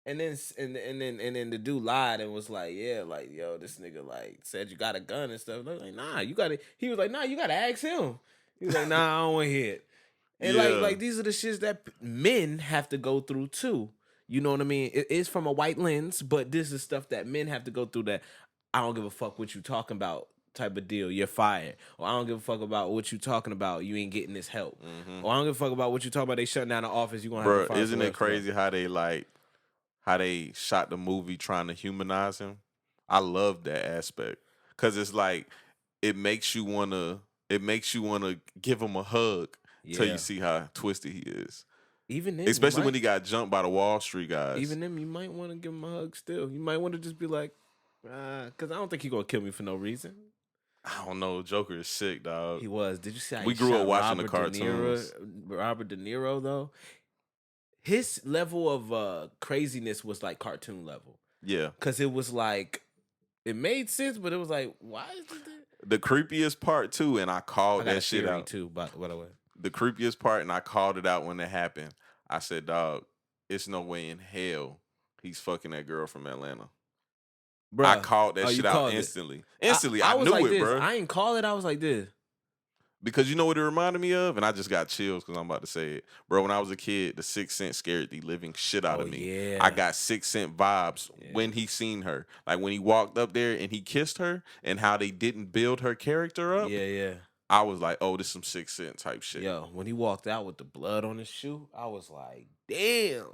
and then the dude lied and was like, yeah, like, yo, this nigga like said you got a gun and stuff. Like, nah, you got to. He was like, nah, you got to ask him. He was like, nah, I don't want to hear it. And Yeah. like these are the shits that men have to go through too. You know what I mean? It is from a white lens, but this is stuff that men have to go through that I don't give a fuck what you talking about type of deal. You're fired. Or I don't give a fuck about what you talking about. You ain't getting this help. Or I don't give a fuck about what you talking about. They shutting down the office. You gonna have to Bro, find isn't somewhere it else to go. crazy how they shot the movie trying to humanize him? I love that aspect because it's like it makes you wanna give him a hug till Yeah. you see how twisted he is. Even then, Especially when he got jumped by the Wall Street guys. even them, you might want to give him a hug still. You might want to just be like, because I don't think he gonna kill me for no reason. I don't know. Joker is sick, dog. He was. Did you see how We he grew up shot watching the Robert De Niro? cartoons. Robert De Niro, though, his level of craziness was like cartoon level. Yeah. Because it was like, it made sense, but it was like, why is it? The creepiest part too, and I called I got that a shit theory out. too, by the way. The creepiest part, and I called it out when it happened. I said, dog, it's no way in hell he's fucking that girl from Atlanta. Bruh. I called that Oh, you shit out called it. instantly. Instantly, I was knew like it, this. bro. I ain't call it. I was like this. Because you know what it reminded me of? And I just got chills because I'm about to say it. Bro, when I was a kid, the Sixth Sense scared the living shit out of me. Yeah. I got Sixth Sense vibes when he seen her. Like when he walked up there and he kissed her and how they didn't build her character up. Yeah. I was like, oh, this some Sixth Sense type shit. Yo, when he walked out with the blood on his shoe, I was like, damn.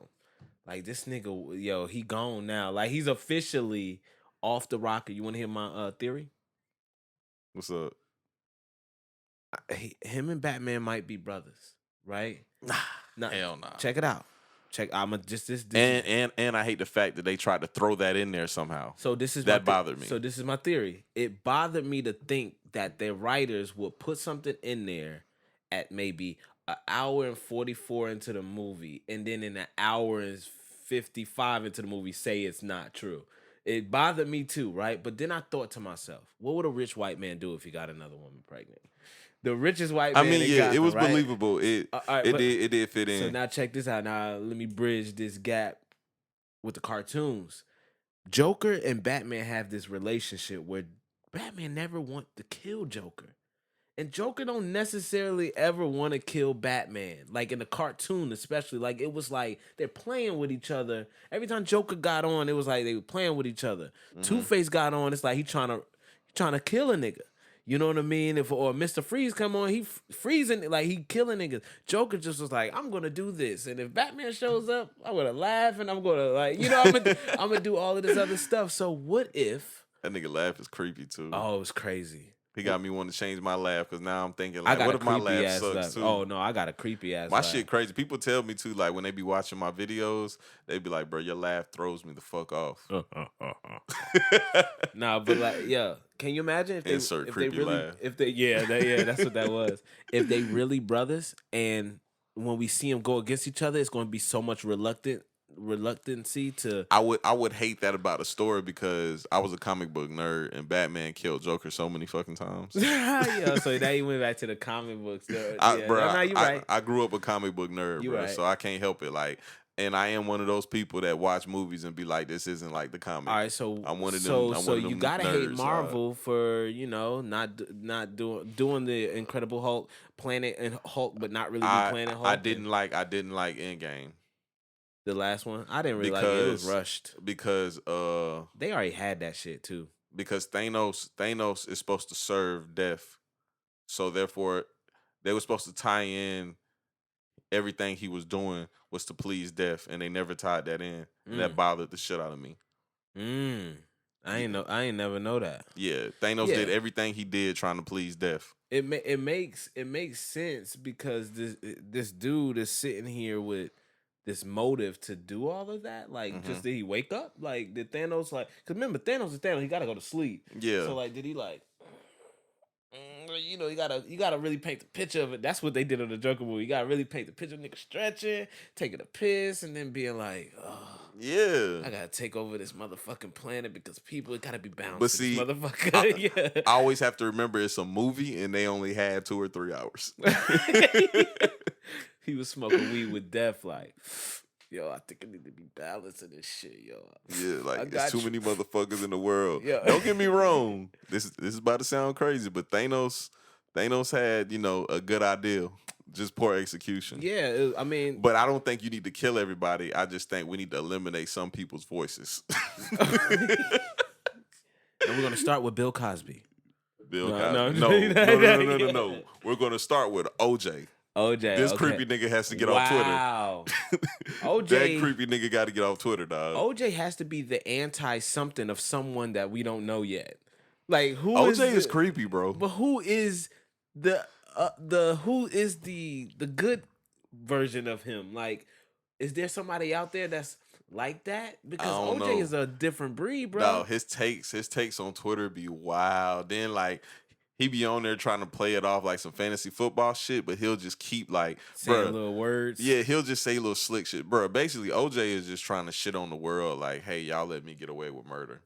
Like, this nigga, yo, he gone now. Like, he's officially off the rocker. You want to hear my theory? What's up? Him and Batman might be brothers, right? Nah, hell nah. Check it out. I'm just this. And I hate the fact that they tried to throw that in there somehow. So this is that bothered me. So this is my theory. It bothered me to think that their writers would put something in there at maybe an hour and 44 into the movie, and then in an hour and 55 into the movie say it's not true. It bothered me too, right? But then I thought to myself, what would a rich white man do if he got another woman pregnant? The richest white I man mean, in yeah, it Gotham, was right? believable. All right, but It did fit so in. now check this out. Now let me bridge this gap with the cartoons. Joker and Batman have this relationship where Batman never want to kill Joker. And Joker don't necessarily ever want to kill Batman. Like in the cartoon, especially. Like it was like they're playing with each other. Every time Joker got on, it was like they were playing with each other. Mhm. Two-Face got on, it's like he trying to kill a nigga. You know what I mean? If or Mr. Freeze come on, he freezing like he killing niggas. Joker just was like, I'm gonna do this, and if Batman shows up, I'm gonna laugh and I'm gonna like, I'm gonna do all of this other stuff. So what if? That nigga laugh is creepy too. Oh, it was crazy. He got me wanting to change my laugh because now I'm thinking I like, got what a if my creepy laugh ass sucks laugh. too? Oh no, I got a creepy ass My laugh. shit crazy. People tell me too, like when they be watching my videos, they be like, bro, your laugh throws me the fuck off. Nah, but like, yeah, can you imagine Insert if they creepy really laugh. if they yeah that's what that was. If they really brothers, and when we see them go against each other, it's going to be so much reluctancy to. I would hate that about the story because I was a comic book nerd and Batman killed Joker so many fucking times. Yeah, so now you went back to the comic books. Yeah, Bro, no, you're right. I grew up a comic book nerd, You're bro, right. so I can't help it. Like, and I am one of those people that watch movies and be like, this isn't like the comic. All right, so I'm one of so them. I'm so one of them you gotta hate nerds, Marvel for not doing the Incredible Hulk, Planet and Hulk, but not really be Planet Hulk. I didn't like Endgame the last one. I didn't really like it. It was rushed. because They already had that shit too. because Thanos is supposed to serve death, so therefore they were supposed to tie in everything he was doing was to please death, and they never tied that in, and that bothered the shit out of me. I ain't never know that. Yeah, Thanos Yeah. did everything he did trying to please death. It makes sense because this dude is sitting here with this motive to do all of that. Like, just did he wake up? Like, did Thanos like? Because remember, Thanos is Thanos. He gotta go to sleep. Yeah. So like, did he like? You gotta really paint the picture of it. That's what they did on the Joker movie. You gotta really paint the picture of nigga stretching, taking a piss, and then being like, oh, Yeah. I gotta take over this motherfucking planet because people gotta be bound But to see, this motherfucker. Yeah. I always have to remember it's a movie and they only had 2 or 3 hours. He was smoking weed with death, like, yo, I think I need to be balancing this shit, yo. Yeah, I like got there's too you. many motherfuckers in the world. Yeah. Don't get me wrong. This is about to sound crazy, but Thanos had, a good idea. Just poor execution. Yeah, I mean, But I don't think you need to kill everybody. I just think we need to eliminate some people's voices. and we're gonna start with Bill Cosby. Bill No, Cosby. no. No. We're gonna start with OJ. OJ, This okay. creepy nigga has to get off Twitter. Wow. OJ, That creepy nigga got to get off Twitter, dog. OJ has to be the anti something of someone that we don't know yet. Like who OJ is the- creepy, bro. But who is the good version of him? Like, is there somebody out there that's like that? Because I don't OJ know. is a different breed, bro. No, his takes on Twitter be wild. Then like he be on there trying to play it off like some fantasy football shit, but he'll just keep like, saying bruh, little words. yeah, he'll just say little slick shit, bro. Basically, OJ is just trying to shit on the world, like, hey, y'all let me get away with murder,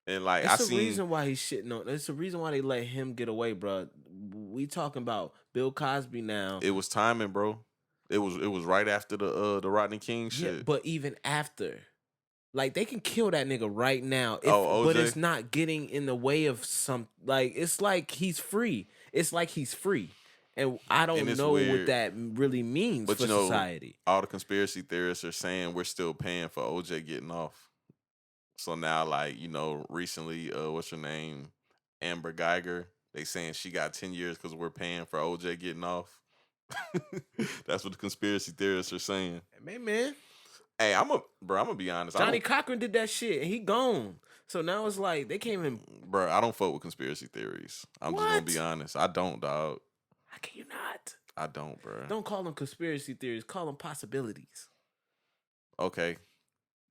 and like It's the reason why he's shitting on. It's the reason why they let him get away, bro. We talking about Bill Cosby now. it was timing, bro. It was right after the Rodney King shit. Yeah, but even after, like they can kill that nigga right now. Oh, but OJ? it's not getting in the way of some. Like it's like he's free. It's like he's free, and I And don't it's know what weird. that really means But for you know, society. all the conspiracy theorists are saying we're still paying for OJ getting off. So now, like, recently, what's her name? Amber Geiger. They saying she got 10 years because we're paying for OJ getting off. That's what the conspiracy theorists are saying. Hey, man, Hey, I'm gonna be honest. Johnny Cochran did that shit, and he gone. So now it's like they can't even. I don't fuck with conspiracy theories. I'm just gonna What? be honest. I don't, dog. How can you not? I don't, bro. Don't call them conspiracy theories. Call them possibilities. Okay.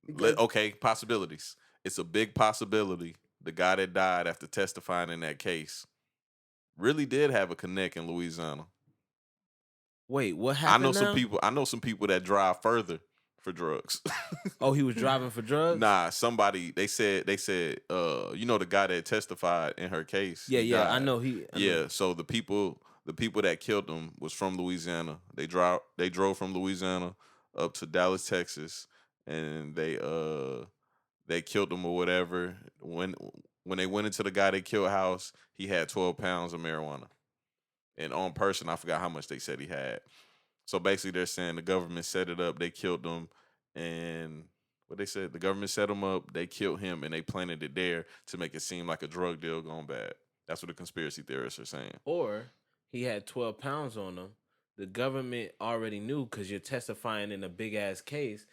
Because- Okay, possibilities. It's a big possibility the guy that died after testifying in that case really did have a connect in Louisiana. Wait, what I happened? know some now? people. I know some people that drive further for drugs. Oh, he was driving for drugs? Nah, somebody they said you know the guy that testified in her case, Yeah, he yeah, I died. know I know. Yeah, so the people that killed him was from Louisiana. They drove from Louisiana up to Dallas, Texas, and they killed him or whatever. When they went into the guy they killed house, he had 12 pounds of marijuana. And on person, I forgot how much they said he had. So basically, they're saying the government set it up. They killed him, and what they said, the government set him up. They killed him, and they planted it there to make it seem like a drug deal gone bad. That's what the conspiracy theorists are saying. Or he had 12 pounds on him. The government already knew because you're testifying in a big ass case.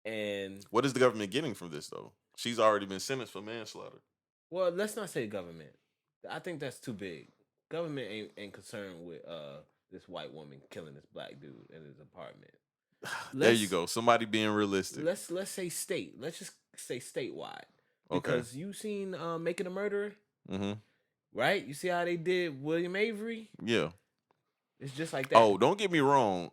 And, What is the government getting from this though? She's already been sentenced for manslaughter. well, let's not say government. I think that's too big. Government ain't concerned with this white woman killing this black dude in his apartment. There you Let's go. Somebody being realistic. let's say state. Let's just say statewide. Okay. Because you seen Making a Murderer, Mm-hmm. right? You see how they did William Avery? Yeah. It's just like that. Oh, don't get me wrong.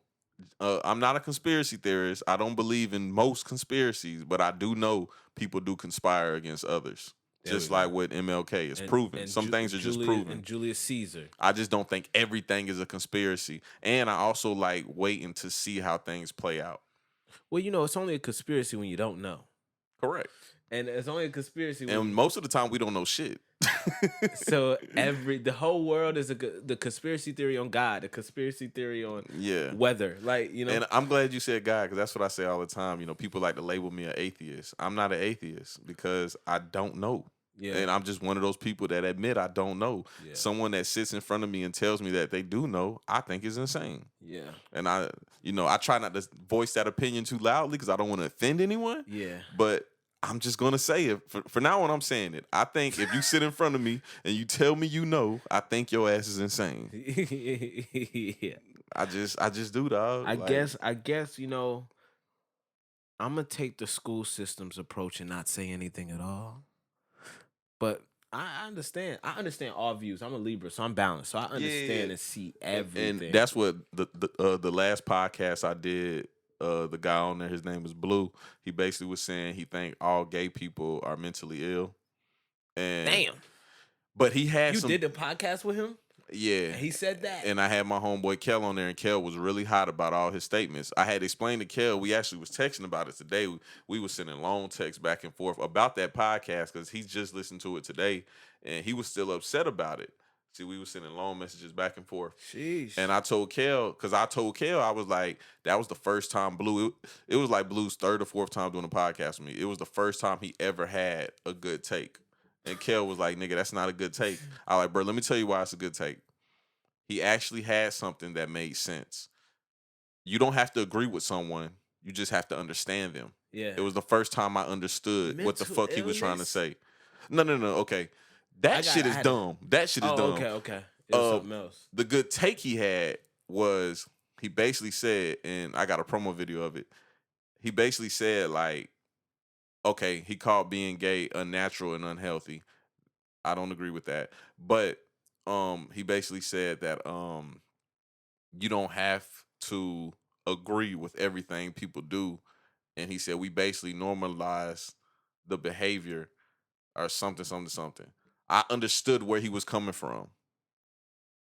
I'm not a conspiracy theorist. I don't believe in most conspiracies, but I do know people do conspire against others. There we Just go. like with MLK, it's proven. Some things are just proven. And Julius Caesar. I just don't think everything is a conspiracy. And I also like waiting to see how things play out. Well, it's only a conspiracy when you don't know. Correct. And it's only a conspiracy when And most of the time we don't know shit. so the whole world is the conspiracy theory on God, the conspiracy theory on Yeah. weather. Like, And I'm glad you said God, because that's what I say all the time. People like to label me an atheist. I'm not an atheist because I don't know. Yeah. And I'm just one of those people that admit I don't know. Yeah. Someone that sits in front of me and tells me that they do know, I think is insane. Yeah. And I try not to voice that opinion too loudly because I don't want to offend anyone. Yeah. But I'm just gonna say it. For now on, I'm saying it. I think if you sit in front of me and you tell me you know, I think your ass is insane. Yeah. I just do, dog. I guess I'm gonna take the school system's approach and not say anything at all. But I understand. I understand all views. I'm a Libra, so I'm balanced. So I understand and see everything. And that's what the last podcast I did. The guy on there, his name was Blue. He basically was saying he think all gay people are mentally ill. And Damn. but he had You did the podcast with him? Yeah. And he said that? And I had my homeboy Kel on there, and Kel was really hot about all his statements. I had explained to Kel, we actually was texting about it today. We was sending long texts back and forth about that podcast because he just listened to it today, and he was still upset about it. See, we was sending long messages back and forth. Sheesh. And I told Kel, I was like, that was the first time Blue, it was like Blue's third or fourth time doing a podcast with me. It was the first time he ever had a good take. And Kel was like, nigga, that's not a good take. I was like, bro, let me tell you why it's a good take. He actually had something that made sense. You don't have to agree with someone. You just have to understand them. Yeah. It was the first time I understood what the Mental fuck he was trying to illness? say. No. Okay. That shit is dumb. That shit is dumb. Okay. It was something else. The good take he had was he basically said, and I got a promo video of it. He basically said, like, okay, he called being gay unnatural and unhealthy. I don't agree with that. But he basically said that you don't have to agree with everything people do. And he said we basically normalize the behavior or something. I understood where he was coming from.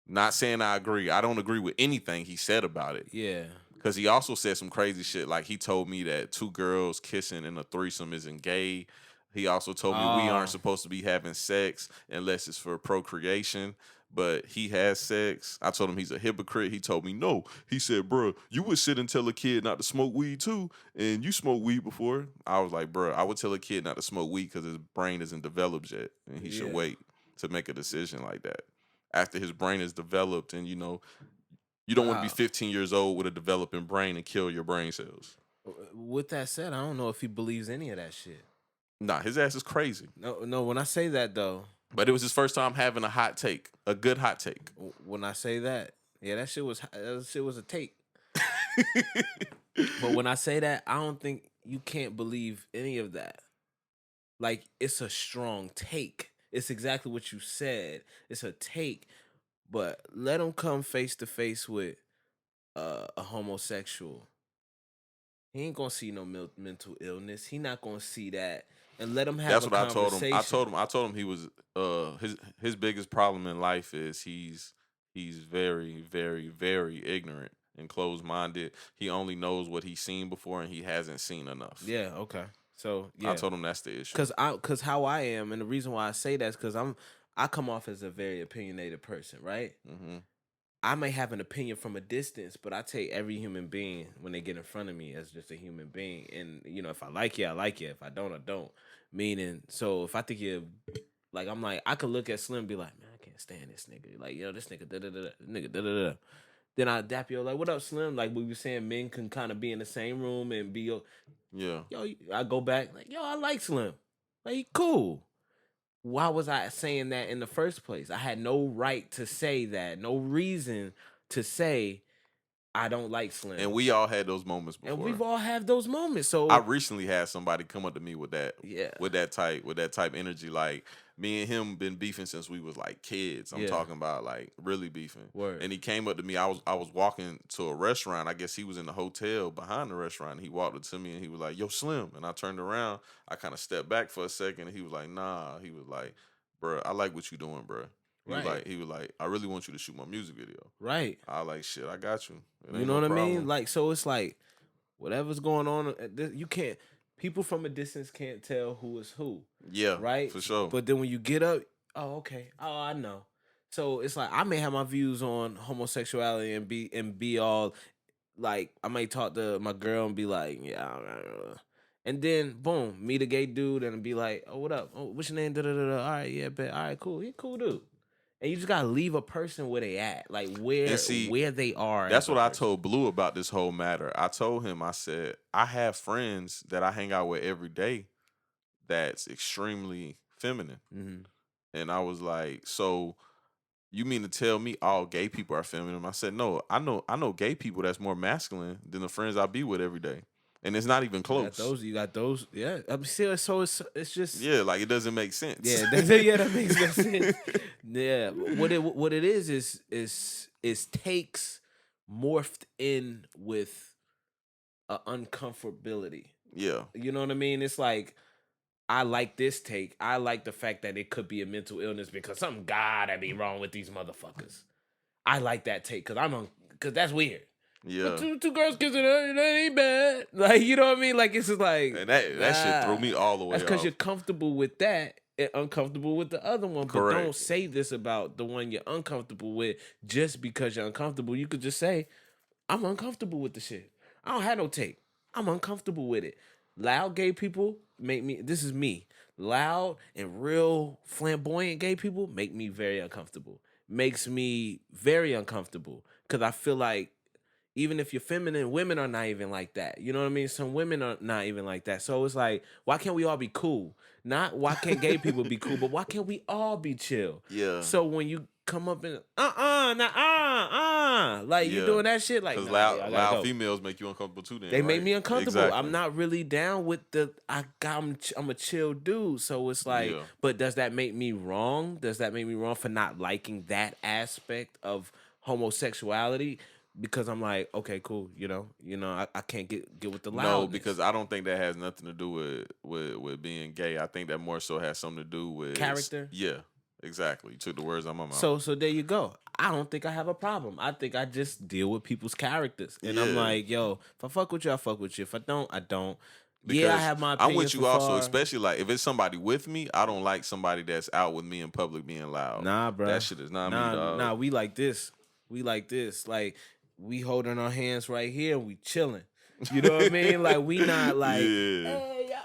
Not saying I agree. I don't agree with anything he said about it. Yeah. Because he also said some crazy shit. Like he told me that two girls kissing in a threesome isn't gay. He also told me we aren't supposed to be having sex unless it's for procreation. But he has sex. I told him he's a hypocrite. He told me no. He said, bro, you would sit and tell a kid not to smoke weed too. And you smoked weed before. I was like, bro, I would tell a kid not to smoke weed because his brain isn't developed yet. And he should wait to make a decision like that. After his brain is developed and, you don't want to be 15 years old with a developing brain and kill your brain cells. With that said, I don't know if he believes any of that shit. Nah, his ass is crazy. No. When I say that though, but it was his first time having a hot take, a good hot take. When I say that, yeah, that shit was a take. But when I say that, I don't think you can't believe any of that. Like, it's a strong take. It's exactly what you said. It's a take. But let him come face to face with a homosexual. He ain't gonna see no mental illness. He not gonna see that, and let him have That's a what I told him. I conversation. told him. I told him he was his biggest problem in life is he's very very very ignorant and closed minded. He only knows what he's seen before and he hasn't seen enough. Yeah. Okay. So I yeah, told him that's the issue. cause how I am, and the reason why I say that is because I come off as a very opinionated person, right? Hmm. I may have an opinion from a distance, but I take every human being when they get in front of me as just a human being. And if I like you, I like you. If I don't, I don't. Meaning, so if I think you like, I'm like, I could look at Slim and be like, man, I can't stand this nigga. Like, this nigga, da da da, nigga, da da da. Then I dap you like, what up, Slim? Like we were saying, men can kind of be in the same room and be, Yeah. I go back like, I like Slim. Like, he cool. Why was I saying that in the first place? I had no right to say that, no reason to say I don't like Slim. And we all had those moments And before. we've all had those moments. So I recently had somebody come up to me with that, yeah, with that type energy. Like me and him been beefing since we was like kids. I'm Yeah. talking about like really beefing. Word. And he came up to me. I was walking to a restaurant. I guess he was in the hotel behind the restaurant. He walked up to me and he was like, "Yo, Slim." And I turned around. I kind of stepped back for a second. And he was like, "Nah." He was like, "Bruh, I like what you doing, bruh." Right. He was like, "I really want you to shoot my music video." Right. I like, "Shit, I got you. It You ain't know no what I mean? problem." Like, so it's like whatever's going on, you can't. People from a distance can't tell who is who. Yeah, Right. for sure. But then when you get up, oh okay, oh I know. So it's like I may have my views on homosexuality and be all like I might talk to my girl and be like, yeah, and then boom, meet a gay dude and be like, oh what up? Oh, what's your name? Da, da, da, da. All right, yeah, bet. All right, cool. He cool dude. And you just gotta leave a person where they at, like And see, where they are. that's as a what I person. told Blue about this whole matter. I told him, I said, I have friends that I hang out with every day that's extremely feminine. Mm-hmm. And I was like, so you mean to tell me all gay people are feminine? I said, no, I know gay people that's more masculine than the friends I be with every day. And it's not even close. You got those. Yeah, I'm still. So it's just. Yeah, like it doesn't make sense. Yeah, that makes no sense. Yeah, what it is takes morphed in with a uncomfortability. Yeah. You know what I mean? It's like I like this take. I like the fact that it could be a mental illness because something gotta be wrong with these motherfuckers. I like that take because that's weird. Yeah. But two girls kissing, that ain't bad. Like, you know what I mean? Like, it's just like And that shit threw me all the way That's because off. you're comfortable with that and uncomfortable with the other one. Correct. But don't say this about the one you're uncomfortable with just because you're uncomfortable. You could just say, I'm uncomfortable with the shit. I don't have no take. I'm uncomfortable with it. Loud gay people make me, this is me. Loud and real flamboyant gay people make me very uncomfortable. Makes me very uncomfortable because I feel like even if you're feminine, women are not even like that. You know what I mean? Some women are not even like that. So it's like, why can't we all be cool? Not why can't gay people be cool, but why can't we all be chill? Yeah. So when you come up and like you doing that shit, like because nah, loud females make you uncomfortable too. Then they make right? me uncomfortable. Exactly. I'm not really down with I'm a chill dude. So it's like, Yeah. but does that make me wrong? Does that make me wrong for not liking that aspect of homosexuality? Because I'm like, okay, cool. I can't get with the loudness. No, because I don't think that has nothing to do with being gay. I think that more so has something to do with character. Yeah, exactly. You took the words out of my mouth. So there you go. I don't think I have a problem. I think I just deal with people's characters, and I'm Yeah. like, yo, if I fuck with you, I fuck with you. If I don't, I don't. Because I have my I'm opinions. with you also, especially like if it's somebody with me, I don't like somebody that's out with me in public being loud. Nah, bro. That shit is not me, dog. Nah, we like this. Like we holding our hands right here and we chilling. You know what I mean? Like we not like, hey,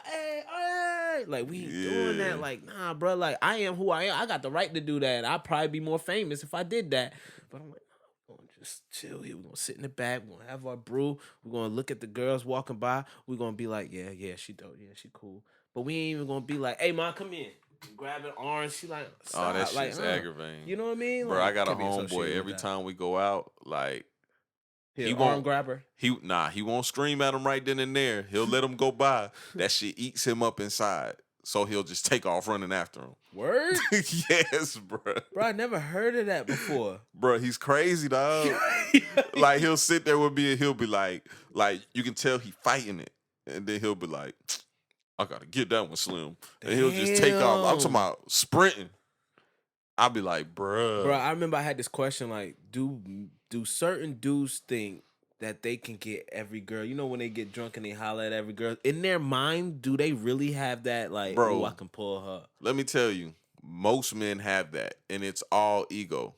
like we ain't doing that. Like, nah, bro. Like I am who I am. I got the right to do that. I'd probably be more famous if I did that. But I'm like, no, we're gonna just chill here. We're gonna sit in the back. We're gonna have our brew. We're gonna look at the girls walking by. We're gonna be like, yeah, she dope. Yeah, she cool. But we ain't even gonna be like, hey, mom, come in. Grab an orange. She like, stop. Oh, that shit's like, aggravating. You know what I mean? Bro, like, I got a can't be associated homeboy. with Every that. time we go out, like He won't grab her. He won't scream at him right then and there. He'll let him go by. That shit eats him up inside. So he'll just take off running after him. Word? Yes, bro. Bro, I never heard of that before. Bro, he's crazy, dog. Like he'll sit there with me and he'll be like you can tell he fighting it, and then he'll be like, I gotta get that one, Slim, and he'll just take off. I'm talking Damn. about sprinting. I'll be like, Bro, bruh, I remember I had this question like, do certain dudes think that they can get every girl? You know when they get drunk and they holler at every girl? In their mind, do they really have that like, oh, I bro. can pull her? Let me tell you, most men have that, and it's all ego.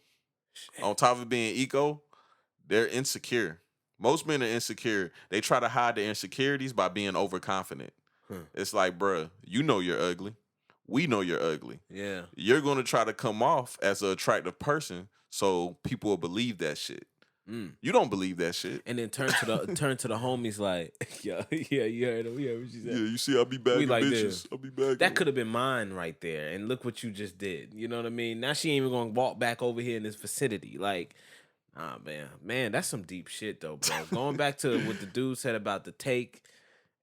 On top of being ego, they're insecure. Most men are insecure. They try to hide their insecurities by being overconfident. Huh. It's like, bruh, you know you're ugly. We know you're ugly. Yeah. You're going to try to come off as an attractive person so people will believe that shit. Mm. You don't believe that shit. And then turn to the homies like, yeah, you heard him. Yeah, what she said. Yeah, you see, I be bagging like bitches. this. I be bagging. That could have been mine right there. And look what you just did. You know what I mean? Now she ain't even gonna walk back over here in this vicinity. Like, ah, man, that's some deep shit though, bro. Going back to what the dude said about the take,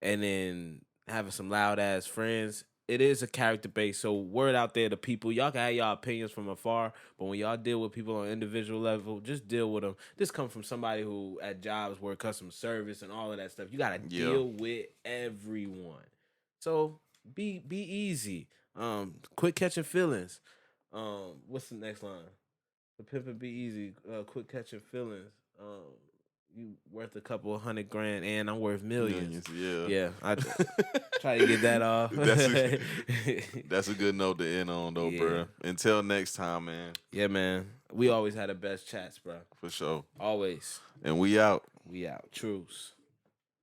and then having some loud ass friends. It is a character base, so word out there to people. Y'all can have y'all opinions from afar, but when y'all deal with people on an individual level, just deal with them. This comes from somebody who at jobs where customer service and all of that stuff. You gotta deal with everyone. So be easy. Quit catching feelings. What's the next line? The pimp and be easy. Quit catching feelings. You worth a couple of $100,000 and I'm worth millions. Yeah. I try to get that off. That's a good note to end on though, bro. Until next time, man. Yeah, man. We always had the best chats, bro. For sure. Always. And we out. We out. Truce.